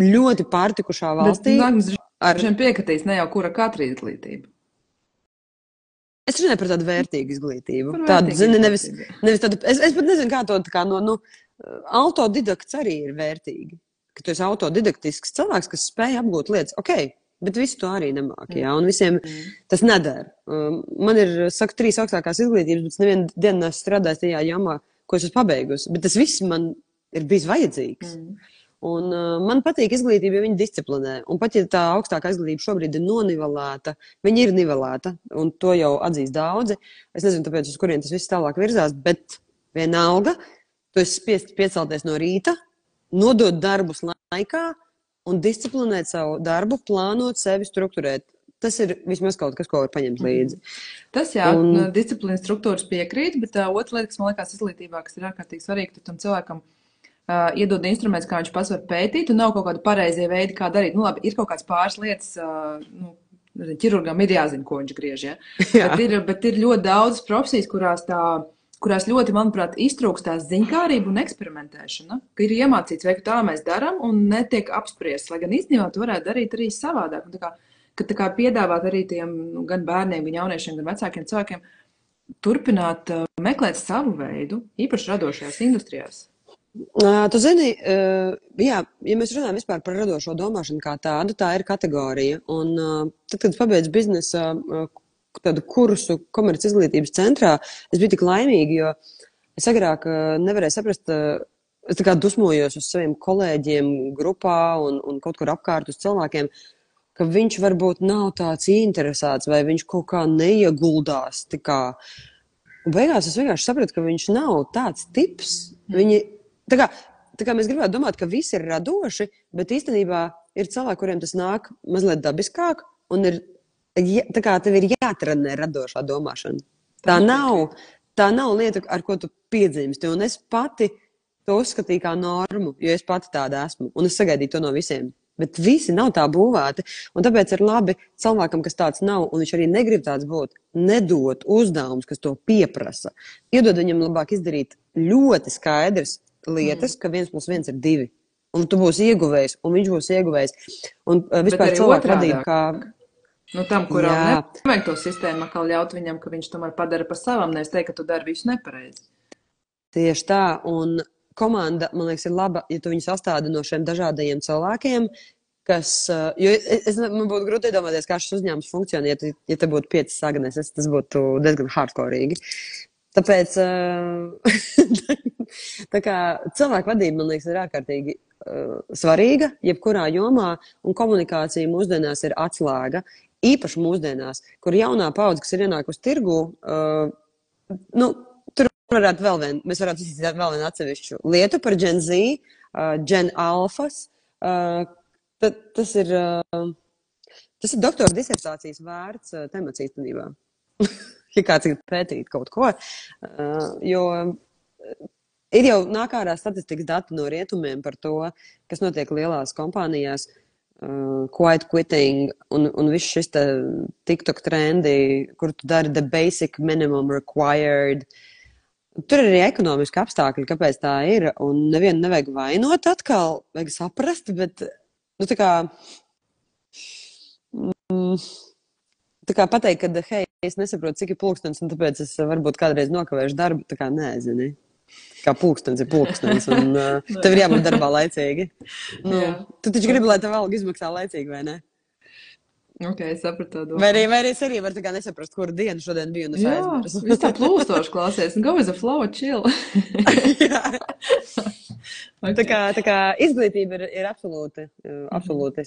ļoti pārtikušā valstī. Bet, piekritīs ne jau kura katra izglītība. Es runāju par tādu vērtīgu izglītību. Par Tādu, vērtīgu zini, izglītību. nevis tādu, es pat nezinu, kā to tā kā autodidakts arī ir vērtīgi. Ka tu esi autodidaktisks cilvēks, kas spēj apgūt lietas. Ok, bet visi to arī nemāk, jā, un visiem tas nedara. Man ir, saka, 3 augstākās izglītības, bet es nevienu dienu neesmu strādājis tajā jomā, ko es esmu pabeigusi. Bet tas viss man ir bijis vajadzīgs. Un man patīk izglītība, ja viņa disciplinē. Un pat, ja tā augstākā izglītība šobrīd ir nonivelēta, viņa ir nivelēta, un to jau atzīst daudzi. Es nezinu, tāpēc, uz kurien tas viss tālāk virzās, bet vienalga, tu esi spiests piecelties no rīta, nodot darbus laikā un disciplinēt savu darbu, plānot sevi, strukturēt. Tas ir vismaz kaut kas, ko var paņemt līdzi. Tas jā, disciplīnas struktūras piekrīt, bet otra lieta, kas man liekas izglītībā, kas ir ārkārtīgi svarīga, tu tam cilvēkam iedod instruments, kā viņš pats var pētīt, un nav kaut kāda pareizie veidi, kā darīt. Nu labi, ir kaut kāds pāris lietas, ķirurgam ir jāzina, ko viņš griež, ja? Bet ir ļoti daudz profesijas, kurās ļoti, manuprāt, iztrūkst tā ziņkārība un eksperimentēšana, ka ir iemācīts, vai tā mēs darām un netiek apspriests, lai gan īstenībā tu varētu darīt arī savādāk. Un tā kā piedāvāt arī tiem gan bērniem, gan jauniešiem, gan vecākiem cilvēkiem turpināt meklēt savu veidu, īpaši radošajās industrijās. Tu zini, jā, ja mēs runājam vispār par radošo domāšanu kā tādu, tā ir kategorija. Un tad, kad es pabeidzu biznesa tādu kursu komerc izglītības centrā, es biju tik laimīga, jo es agrāk nevarēju saprast, es tā kā dusmojos uz saviem kolēģiem grupā un kaut kur apkārt uz cilvēkiem, ka viņš varbūt nav tāds interesēts vai viņš kaut kā neieguldās. Un beigās es vienkārši sapratu, ka viņš nav tāds tips. Tā kā mēs gribētu domāt, ka visi ir radoši, bet īstenībā ir cilvēki, kuriem tas nāk mazliet dabiskāk, un tā kā tev ir jātrenē radošā domāšana. Tā nav lieta, ar ko tu piedzimsti, un es pati to uzskatīju kā normu, jo es pati tāda esmu, un es sagaidīju to no visiem. Bet visi nav tā būvēti, un tāpēc ir labi cilvēkam, kas tāds nav, un viņš arī negrib tāds būt, nedot uzdevumus, kas to pieprasa. Iedod viņam labāk izdarīt ļoti skaidrs lietas, ka 1 + 1 ir 2. Un tu būsi ieguvējis, un viņš būs ieguvējis. Un vispār cilvēku vadība kā... Tam, kuram nevajag to sistēmu, atkal ļaut viņam, ka viņš tomēr padara pa savam, nevis teikt, ka tu dari visu nepareizi. Tieši tā, un komanda, man liekas, ir laba, ja tu viņu sastādi no šiem dažādajiem cilvēkiem, kas, jo man būtu grūti iedomāties, kā šis uzņēmums funkcionē, ja te būtu 5 saganēs, tas būtu diezgan hardcoreīgi. Tāpēc, tā kā cilvēku vadība, man liekas, ir ārkārtīgi svarīga, jebkurā jomā, un komunikācija mūsdienās ir atslēga, īpaši mūsdienās, kur jaunā paudze, kas ir ienākusi tirgu, tur mēs varētu izsīstīt vēl vienu atsevišķu lietu par Gen Z, Gen Alphas. Tas ir doktora disertācijas vērts temats īstenībā. Ja kāds ir pētīt kaut ko, jo ir jau nāk ārā statistikas dati no rietumiem par to, kas notiek lielās kompānijās, quiet quitting un viss šis TikTok trendi, kur tu dari the basic minimum required. Tur ir arī ekonomiski apstākļi, kāpēc tā ir, un nevienu nevajag vainot atkal, vajag saprast, bet, tā kā pateikt, ka, hei, es nesaprotu, cik ir pulkstens, un tāpēc es varbūt kādreiz nokavēšu darbu, tā kā nezini. Kā pulkstens ir pulkstens, un tev ir jābūt darbā laicīgi. Tu taču gribi, lai tev alga izmaksā laicīgi, vai ne? Ok, sapratu to. Vai arī es arī varu tā kā nesaprast, kuru dienu šodien biju un es aizmirsu. Viss tā plūstoši klausies. Go with the flow, chill. Okay. Tā kā izglītība ir absolūti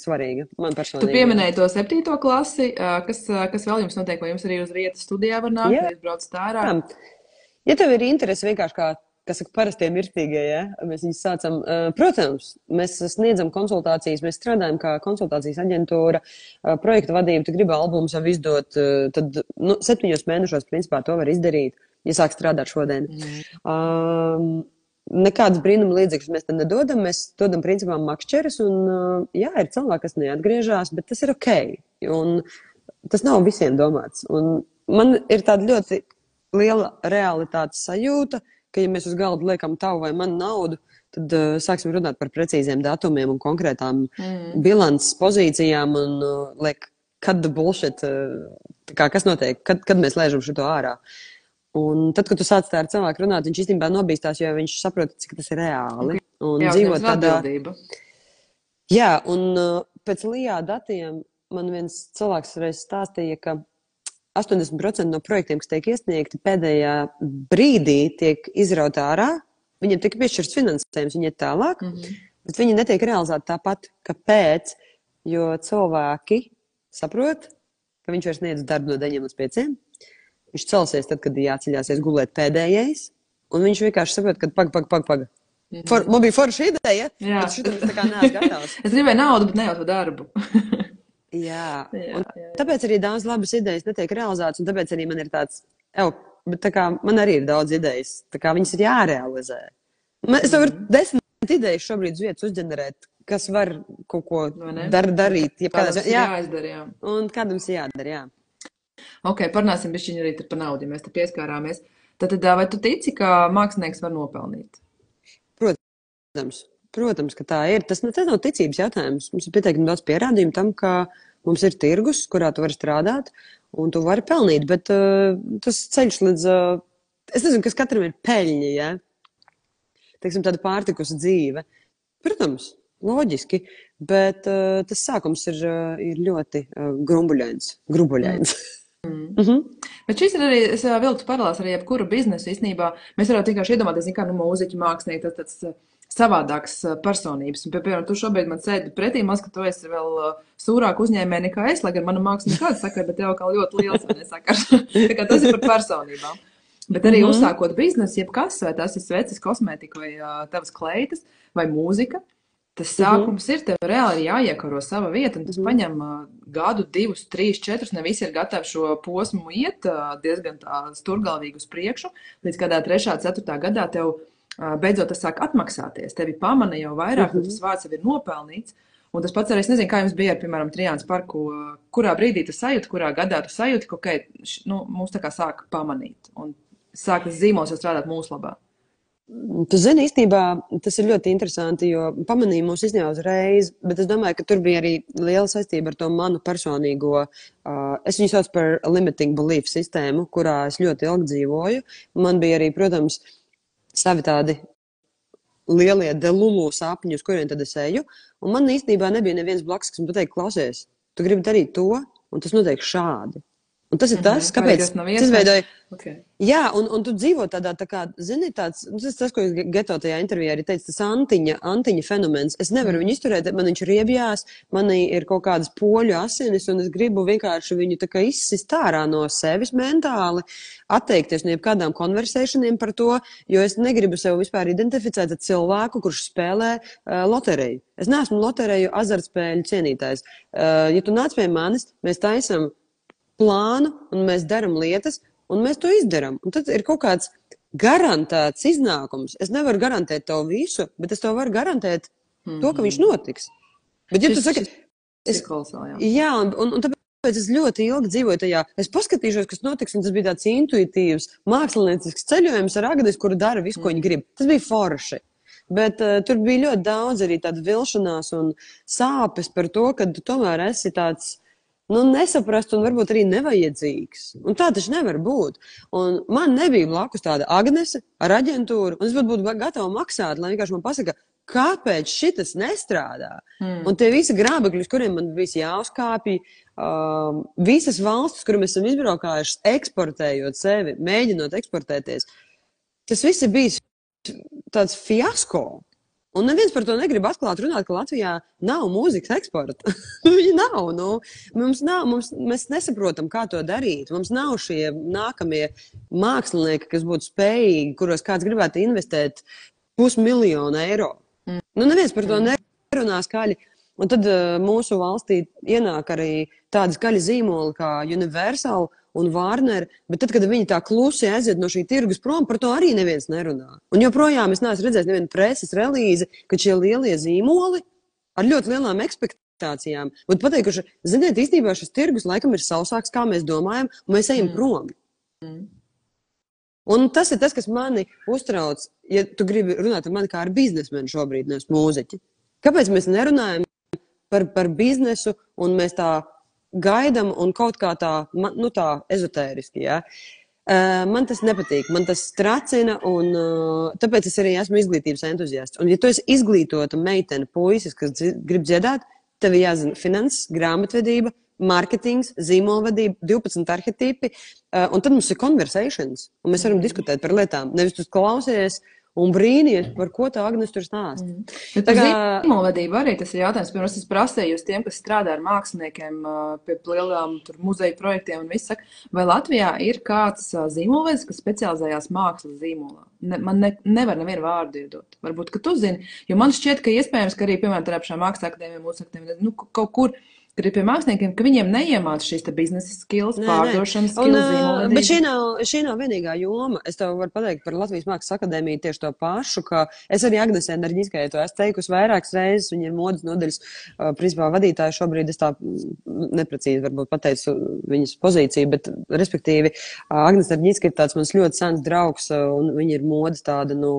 svarīga man personīgi. Tu pieminēji to 7. klasi, kas vēl jums notiek, vai jums arī uz vietas studijā var nākt, vai jūs braucat ārā? Ja tev ir interesi vienkārši kas saka, parastie mirstīgie, ja? Mēs viņus sācam. Protams, mēs sniedzam konsultācijas, mēs strādājam kā konsultācijas aģentūra, projekta vadība, tu gribi albumu savu izdot, tad 7 mēnešos, principā, to var izdarīt, ja sāk strādāt šodien. Nekādas brīnuma līdzekļus mēs te nedodam, mēs dodam principā makšķeres, un jā, ir cilvēki, kas neatgriežās, bet tas ir ok, un tas nav visiem domāts. Un man ir tāda ļoti liela realitātes sajūta, ka, ja mēs uz galda liekam tavu vai manu naudu, tad sāksim runāt par precīziem datumiem un konkrētām bilances pozīcijām un liek cut the bullshit, kas notiek, kad mēs lēžam šito ārā. Un tad, kad tu sāc tā ar cilvēku runāt, viņš īstenībā nobīstās, jo viņš saprot, cik tas ir reāli. Un dzīvot tādā... Jā, un pēc LIA datiem man viens cilvēks reiz stāstīja, ka 80% no projektiem, kas tiek iesniegti, pēdējā brīdī tiek izraut ārā, viņiem tiek piešķirts finansējums, viņi iet tālāk, bet viņi netiek realizēti tāpat. Kāpēc? Jo cilvēki saprot, ka viņš vairs sniedz darbu no 9 līdz 5. Viņš celsies tad, kad jāceļāsies gulēt pēdējais, un viņš vienkārši saprot, ka pag. Man bija forša ideja, bet šitam tā kā neesmu gatavs. Es gribēju naudu, bet ne jau to darbu. Jā, un tāpēc arī daudz labas idejas netiek realizētas, un tāpēc arī man ir tāds, bet tā kā man arī ir daudz idejas, tā kā viņas ir jārealizē. Es varu 10 idejas šobrīd uz vietas uzģenerēt, kas var kaut ko darīt. Kādam ir jāizdara, jā. Un kādam ir jādara, jā. Ok, parunāsim bišķiņi arī par naudu, ja mēs te pieskārāmies. Tad vai tu tici, ka mākslinieks var nopelnīt? Protams, ka tā ir. Tas nav ticības jautājums. Mums ir pietiekami daudz pierādījumu tam, ka mums ir tirgus, kurā tu vari strādāt, un tu vari pelnīt, bet tas ceļš līdz... es nezinu, kas katram ir peļņa, ja? Teiksim, tāda pārtikusa dzīve. Protams, loģiski, bet tas sākums ir ļoti grumbuļains. Bet šis ir arī, es vilktu paralēs arī jebkuru biznesu īstenībā. Mēs varētu vienkārši iedomāties, mūziķi, mākslinieki, tas savādāks personības. Un, piemēram, tu šobrīd man sēdi pretī, ka tu esi vēl sūrāk uzņēmē nekā es, lai gan mana māksla nekāda sakara, bet tev kā ļoti liels nesakars. Tā kā tas ir par personībām. Bet arī uzsākot biznesu, jebkas, vai tas ir sveces, kosmētika, vai tavas kleitas, vai mūzika, tas sākums ir, tev reāli jāiekaro sava vieta, un tas paņem gadu, 2, 3, 4, ne visi ir gatavi šo posmu iet diezgan tā sturgalvīgi uz priekšu, līdz kādā 3, 4 gadā tev beidzot tas sāk atmaksāties, tevi pamana jau vairāk, tas vārds jau ir nopelnīts, un tas pats arī, es nezinu, kā jums bija ar, piemēram, Trijānas parku, kurā brīdī tu sajūti, kurā gadā tu sajūti, ka, mūs tā kā sāk pamanīt, un sāk tas zīmols jau strādāt mūsu labā. Tu zini, īstenībā tas ir ļoti interesanti, jo pamanīja mūs izņēma uzreiz, bet es domāju, ka tur bija arī liela saistība ar to manu personīgo, es viņu sauc par limiting belief sistēmu, kurā es ļoti ilgi dzīvoju. Man bija arī, protams, savi tādi lielie delulu sapņi, uz kuriem tad es eju, un man īstenībā nebija neviens blakus, kas man pateikt, klausies, tu gribi darīt to, un tas notiek šādi. Un tas ir tas, kāpēc es izveidoju. Okay. Jā, un tu dzīvo tādā, tā kā, zini, tāds, tas, ko es Geto tajā intervijā arī teicu, tas antiņa fenomens. Es nevaru viņu izturēt, man viņš riebjās, manī ir kaut kādas poļu asinis, un es gribu vienkārši viņu tā kā izsist ārā no sevis mentāli, atteikties no jebkādām konversēšaniem par to, jo es negribu sev vispār identificēt ar cilvēku, kurš spēlē loteriju. Es neesmu loteriju azartspēļu cienītājs. Ja tu nāc pie manis, mēs taisam plānu, un mēs daram lietas, un mēs to izdaram. Un tad ir kaut kāds garantēts iznākums. Es nevaru garantēt tev visu, bet es tev varu garantēt to, ka viņš notiks. Bet, ja tu saki... Jā, un tāpēc es ļoti ilgi dzīvoju tajā. Es paskatīšos, kas notiks, un tas bija tāds intuitīvs, māksliniecisks ceļojums ar Agnes, kuru dara visu, ko viņi grib. Tas bija forši. Bet tur bija ļoti daudz arī tāda vilšanās un sāpes par to, ka tu tomēr esi tāds nesaprast un varbūt arī nevajadzīgs. Un tā taču nevar būt. Un man nebija blakus tāda Agnese ar aģentūru, un es būtu gatava maksāt, lai vienkārši man pasaka, kāpēc šitas nestrādā. Un tie visi grābekļi, kuriem man bija jāuzkāpj, visas valstis, kur mēs esam izbraukājuši, eksportējot sevi, mēģinot eksportēties, tas viss ir bijis tāds fiasko. Un neviens par to negrib atklāt runāt, ka Latvijā nav mūzikas eksporta. Viņa nav, mēs nesaprotam, kā to darīt. Mums nav šie nākamie mākslinieki, kas būtu spējīgi, kuros kāds gribētu investēt 500 000 eiro. Neviens par to nerunā skaļi. Un tad mūsu valstī ienāk arī tādi skaļi zīmoli kā Universal un Warner, bet tad, kad viņi tā klusi aiziet no šī tirgus prom, par to arī neviens nerunā. Un joprojām es neesmu redzējis nevienu preses relīzi, kad šie lielie zīmoli ar ļoti lielām ekspektācijām būtu pateikuši, ziniet, īstenībā šis tirgus laikam ir sausāks, kā mēs domājam, un mēs ejam prom. Un tas ir tas, kas mani uztrauc, ja tu gribi runāt ar mani kā ar biznesmeni šobrīd, nevis mūziķi. Kāpēc mēs nerunājam par biznesu, un mēs tā gaidam un kaut kā tā, nu tā ezotēriski, ja. Man tas nepatīk, man tas tracina, un tāpēc es arī esmu izglītības entuziasts. Un ja tu esi izglītota meitene, puisis, kas grib dziedāt, tev jāzina finanses, grāmatvedība, marketings, zīmolvadība, 12 arhetipi, un tad mums ir conversations, un mēs varam diskutēt par lietām. Nevis tu klausies un brīnies, par ko tā Agnes tur stāst. Tā kā zīmolvadība arī tas ir jautājums. Pirms es prasēju uz tiem, kas strādā ar māksliniekiem pie lielām muzeju projektiem un viss saka, vai Latvijā ir kāds zīmolvedis, kas specializējās mākslas zīmolā? Man nevar nevienu vārdu iedot. Varbūt, ka tu zini, jo man šķiet, ka iespējams, ka arī, piemēram, tādā pašā mākslas akadēmijā, mūsu akadēmijā, nu, kaut kur, kad ir pie māksliniekiem, ka viņiem neiemāca šīs biznesa skills, pārdošanas skills, zīmolvedība. Bet šī nav vienīgā joma. Es tev varu pateikt par Latvijas Mākslas akadēmiju tieši to pašu, ka es arī Agnesē Enerģiskajai to esmu teikusi vairākas reizes. Viņa ir modes nodaļas principā vadītāja šobrīd. Es tā neprecīzi varbūt pateicu viņas pozīciju, bet respektīvi Agnes Enerģiska ir tāds mans ļoti sens draugs, un viņa ir modes tāda, nu,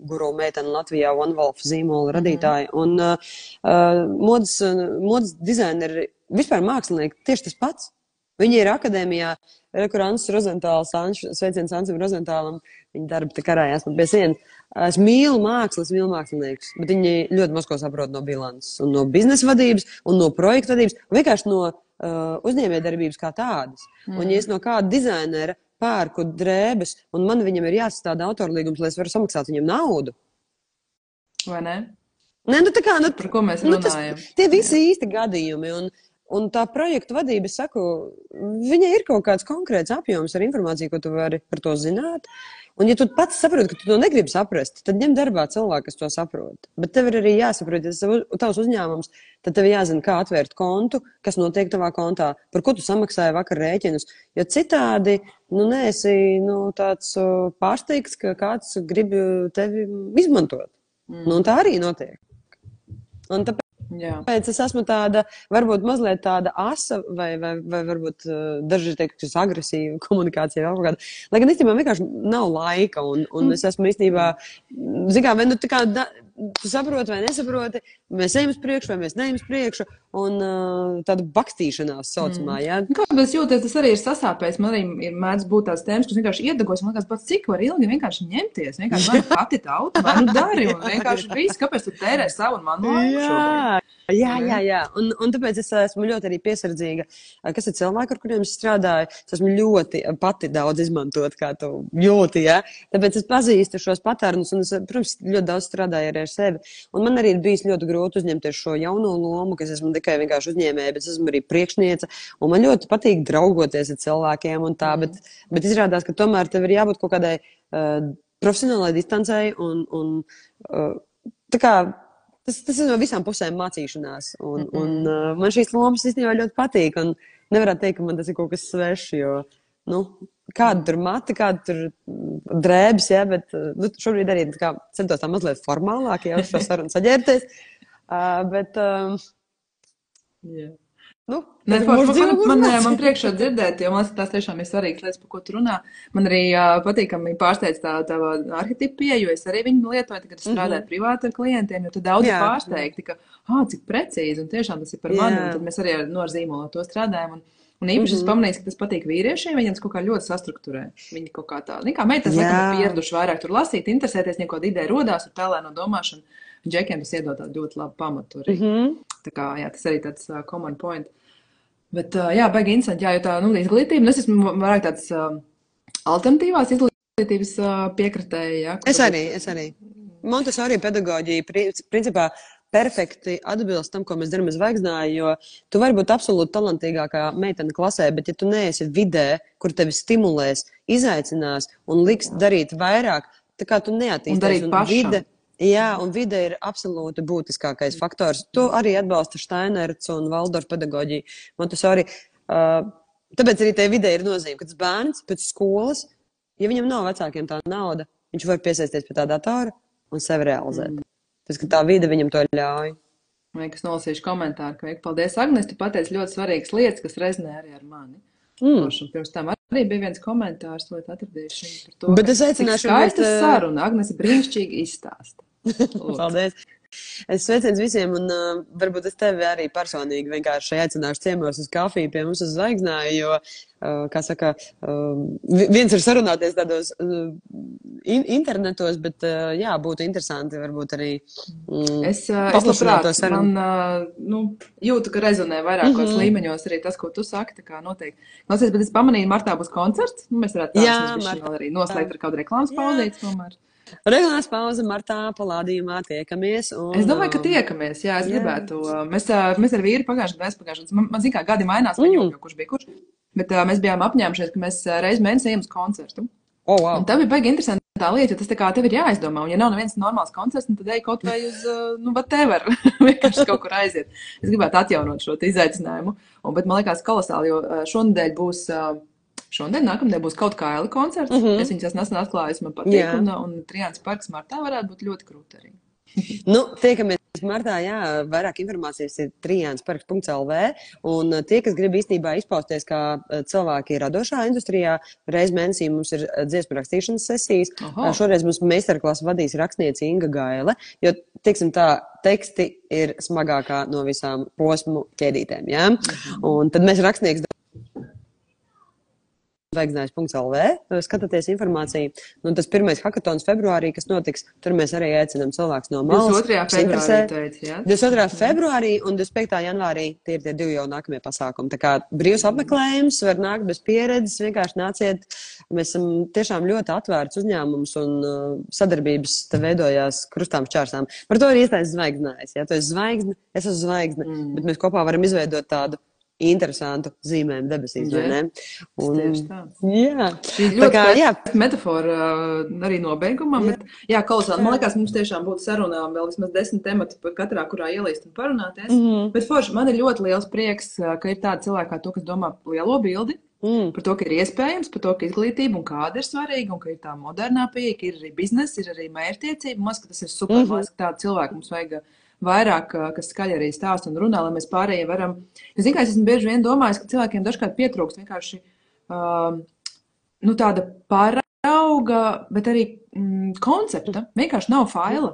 guru meitene Latvijā, One Wolf zīmola radītāja. Un modes dizaineri vispār mākslinieki tieši tas pats. Viņi ir akadēmijā, kur Ansis Rozentāls, sveiciens Ansim Rozentālam, viņa darba te karājās man pie sienas. Es mīlu māksliniekus, bet viņi ļoti maz ko saprot no bilances un no biznesa vadības un no projektu vadības, un vienkārši no uzņēmējdarbības kā tādas. Un ja es no kāda dizainera pērku drēbes, un man viņam ir jāsastāda autorlīgums, lai es varu samaksāt viņam naudu. Vai ne? Nē, nu tā kā, nu, par ko mēs runājam? Tie visi īsti gadījumi, un tā projektu vadība, es saku, viņai ir kaut kāds konkrēts apjoms ar informāciju, ko tu vari par to zināt. Un ja tu pats saproti, ka tu to negribi saprast, tad ņem darbā cilvēku, kas to saprot. Bet tev ir arī jāsaprot, ja tavs uzņēmums, tad tev jāzina, kā atvērt kontu, kas notiek tavā kontā, par ko tu samaksāji vakar rēķinus. Jo citādi, nu, neesi, nu, tāds pārsteigts, ka kāds grib tevi izmantot. Nu, un tā arī notiek. Un tāpēc es esmu tāda, varbūt mazliet tāda asa, vai varbūt daži teikt, kas agresīva komunikācija vēl kaut kāda. Lai gan īstenībā vienkārši nav laika, un es esmu īstenībā, zikā, vai nu tā kā, tu saproti vai nesaproti, mēs ejam uz priekšu vai mēs neejam uz priekšu, un tāda bakstīšanās saucamā, jā. Kā es jūties, tas arī ir sasāpējis, man arī ir mēdz būt tās tēmas, kas vienkārši iedegos, man liekas, pats cik var ilgi vienkārši ņemties, vienkārši vai pati tauta, vai nu dari, un vienkārši viss, kāpēc tu tērē savu un manu laiku šobrīd. Jā. Un tāpēc es esmu ļoti arī piesardzīga. Kas ir cilvēki, ar kuriem es strādāju? Es esmu ļoti pati daudz izmantot, kā tu jūti, ja? Tāpēc es pazīstu šos patērnus, un es, protams, ļoti daudz strādāju arī ar sevi. Un man arī ir bijis ļoti grūti uzņemties šo jauno lomu, kas esmu tikai vienkārši uzņēmēja, bet es esmu arī priekšniece. Un man ļoti patīk draugoties ar cilvēkiem un tā, bet izrādās, ka tomēr tev ir jābūt kaut kādai profesionālai distancei un tā kā tas ir no visām pusēm mācīšanās, un man šīs lomas īstenībā ļoti patīk, un nevarētu teikt, ka man tas ir kaut kas svešs, jo, nu, kāda tur mati, kāda tur drēbes, ja, bet, nu, šobrīd arī tā kā centos tā mazliet formālāk, ja, uz šo sarunu saģērbties, bet, nu, man priekšā dzirdēt, jo man tās tiešām ir svarīgas lietas, par ko tu runā. Man arī patīk, ka viņi pārsteidz tā arhetipu pieeja, jo es arī viņu lietoju, kad strādāju privāti ar klientiem, jo tad daudz pārsteigti, ka, cik precīzi, un tiešām tas ir par mani, un tad mēs arī ar zīmolu to strādājam, un īpaši es pamanīju, ka tas patīk vīriešiem, viņiem tas kaut kā ļoti sastrukturē. Viņi kaut kā tā, kā meitas, laikam, pieraduši vairāk tur lasīt, interesēties, kaut kāda ideja rodās, ir tēlēno domāšana. Džekiem tas iedod tādu ļoti labu pamatu arī. Tā kā, jā, tas arī tāds common point. Bet, jā, baigi interesanti, jā, jo tā, nu, izglītība, es esmu vairāk tāds alternatīvās izglītības piekritēja, jā. Es arī. Montessori pedagoģija, principā, perfekti atbilst tam, ko mēs darām zvaigznāju, jo tu vari būt absolūti talantīgākā meitene klasē, bet ja tu neesi vidē, kur tevi stimulēs, izaicinās un liks darīt vairāk, tā kā tu neattīsties. Un darīt pašam. Jā, un vide ir absolūti būtiskākais faktors. To arī atbalsta Steinerts un Valdorf pedagoģija. Montessori. Tāpēc arī tai vidē ir nozīme, ka tas bērns pēc skolas, ja viņam nav vecākiem tā nauda, viņš var piesaisties pie tā datora un sevi realizēt. Tāpēc, ka tā vide viņam to ļauj. Es nolasīšu komentāru, ka paldies, Agnes, tu pateici ļoti svarīgas lietas, kas rezonē arī ar mani. Pirms tam arī bija viens komentārs, vai atradīšu par to, bet es aicināšu skaista saruna, Agnes brīnišķīgi izstāsta. Paldies. Es sveiciens visiem, un varbūt es tevi arī personīgi vienkārši aicināšu ciemos uz kafiju pie mums uz Zvaigznāju, jo, kā saka, viens ir sarunāties tādos internetos, bet, jā, būtu interesanti varbūt arī es labprāt, jūtu, ka rezonē vairākos līmeņos arī tas, ko tu saki, tā kā noteikti. Klausies, bet es pamanīju, martā būs koncerts, mēs varētu vēl arī noslēgt ar kādu reklāmas paudīti tomēr. Reklāmas pauze martā Palādījumā tiekamies. Un, es domāju, ka tiekamies, jā, es gribētu. Mēs ar vīru pagājušajā gadā, man zin kā gadi mainās, vai jau kurš bija kurš, bet mēs bijām apņēmušies, ka mēs reiz mēnesī ejam uz koncertu. Oh, wow. Un tā bija baigi interesanti tā lieta, jo tas tā kā tev ir jāizdomā, un ja nav neviens normāls koncerts, tad ej kaut vai uz, whatever, vienkārši kaut kur aiziet. Es gribētu atjaunot šo izaicinājumu, bet man liekas kolosāli, jo šonadēļ būs... Šodien nākamdien būs kaut kā Eli koncerts. Es viņas esmu nesen atklājusi, man patīk, un Trijāns parks martā varētu būt ļoti krūti arī. Tiekamies martā, jā, vairāk informācijas ir trijansparks.lv, un tie, kas grib īstenībā izpausties kā cilvēki radošā industrijā, reiz mēnesī mums ir dziesmu rakstīšanas sesijas. Šoreiz mums meistarklasu vadīs rakstniece Inga Gaile, jo, teiksim tā, teksti ir smagākā no visām posmu ķēdītēm, jā? Un tad mēs rakstnieks Zvaigznājs.lv, skatāties informāciju. Un tas pirmais hakatons februārī, kas notiks, tur mēs arī aicinām cilvēks no malas. 22. februārī teici, jā? 22. februārī un 25. janvārī tie ir tie divi jau nākamie pasākumi. Tā kā brīvs apmeklējums, var nākt bez pieredzes, vienkārši nāciet. Mēs esam tiešām ļoti atvērts uzņēmums un sadarbības te veidojās krustām šķārsām. Par to ir iestājas Zvaigznājs. Ja? Tu esi zvaigzne, es esmu zvaigzne, bet mēs kopā varam izveidot tādu interesantu zīmēm debesīs, vai ne? Tieši tā. Jā. Šī ļoti metafora arī nobeigumā, bet jā, kolosāli. Man liekas, mums tiešām būtu sarunām vēl vismaz 10 temati par katrā, kurā ielīst un parunāties. Bet forši, man ir ļoti liels prieks, ka ir tāda cilvēka kā tu, kas domā lielo bildi, par to, ka ir iespējams, par to, ka izglītība un kāda ir svarīga, un ka ir tā modernā pieeja, ka ir arī biznesa, ir arī mērķtiecība. Man liekas, ka tas ir super, man liekas, ka tāda cilvēka mums vajag vairāk, kas skaļi arī stāsta un runā, lai mēs pārējie varam. Es esmu bieži vien domājis, ka cilvēkiem dažkārt pietrūkst vienkārši tāda parauga, bet arī koncepta. Vienkārši nav faila.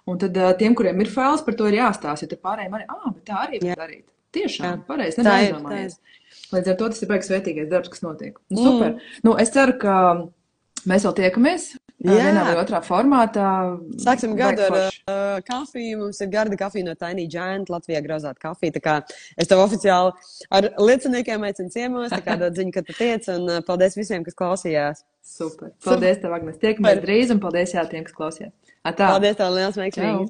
Un tad tiem, kuriem ir fails, par to ir jāstāsta, jo tad pārējiem arī, bet tā arī var darīt. Tiešām, pareizi, neaizdomājies. Līdz ar to tas ir baigs svētīgais darbs, kas notiek. Super. Es ceru, ka mēs vēl tiekamies. Vienā vai otrā formātā. Sāksim gadu ar kafiju. Mums ir garda kafija no Tiny Giant, Latvijā grozāt kafiju. Tā kā es tev oficiāli ar lieciniekiem aicinu ciemos, tā kā dod ziņu, ka tu tiec, un paldies visiem, kas klausījās. Super. Paldies tev, Agnes. Tiekamies drīz, un paldies tiem, kas klausījās. Atā. Paldies tev, liels veiksmīgi.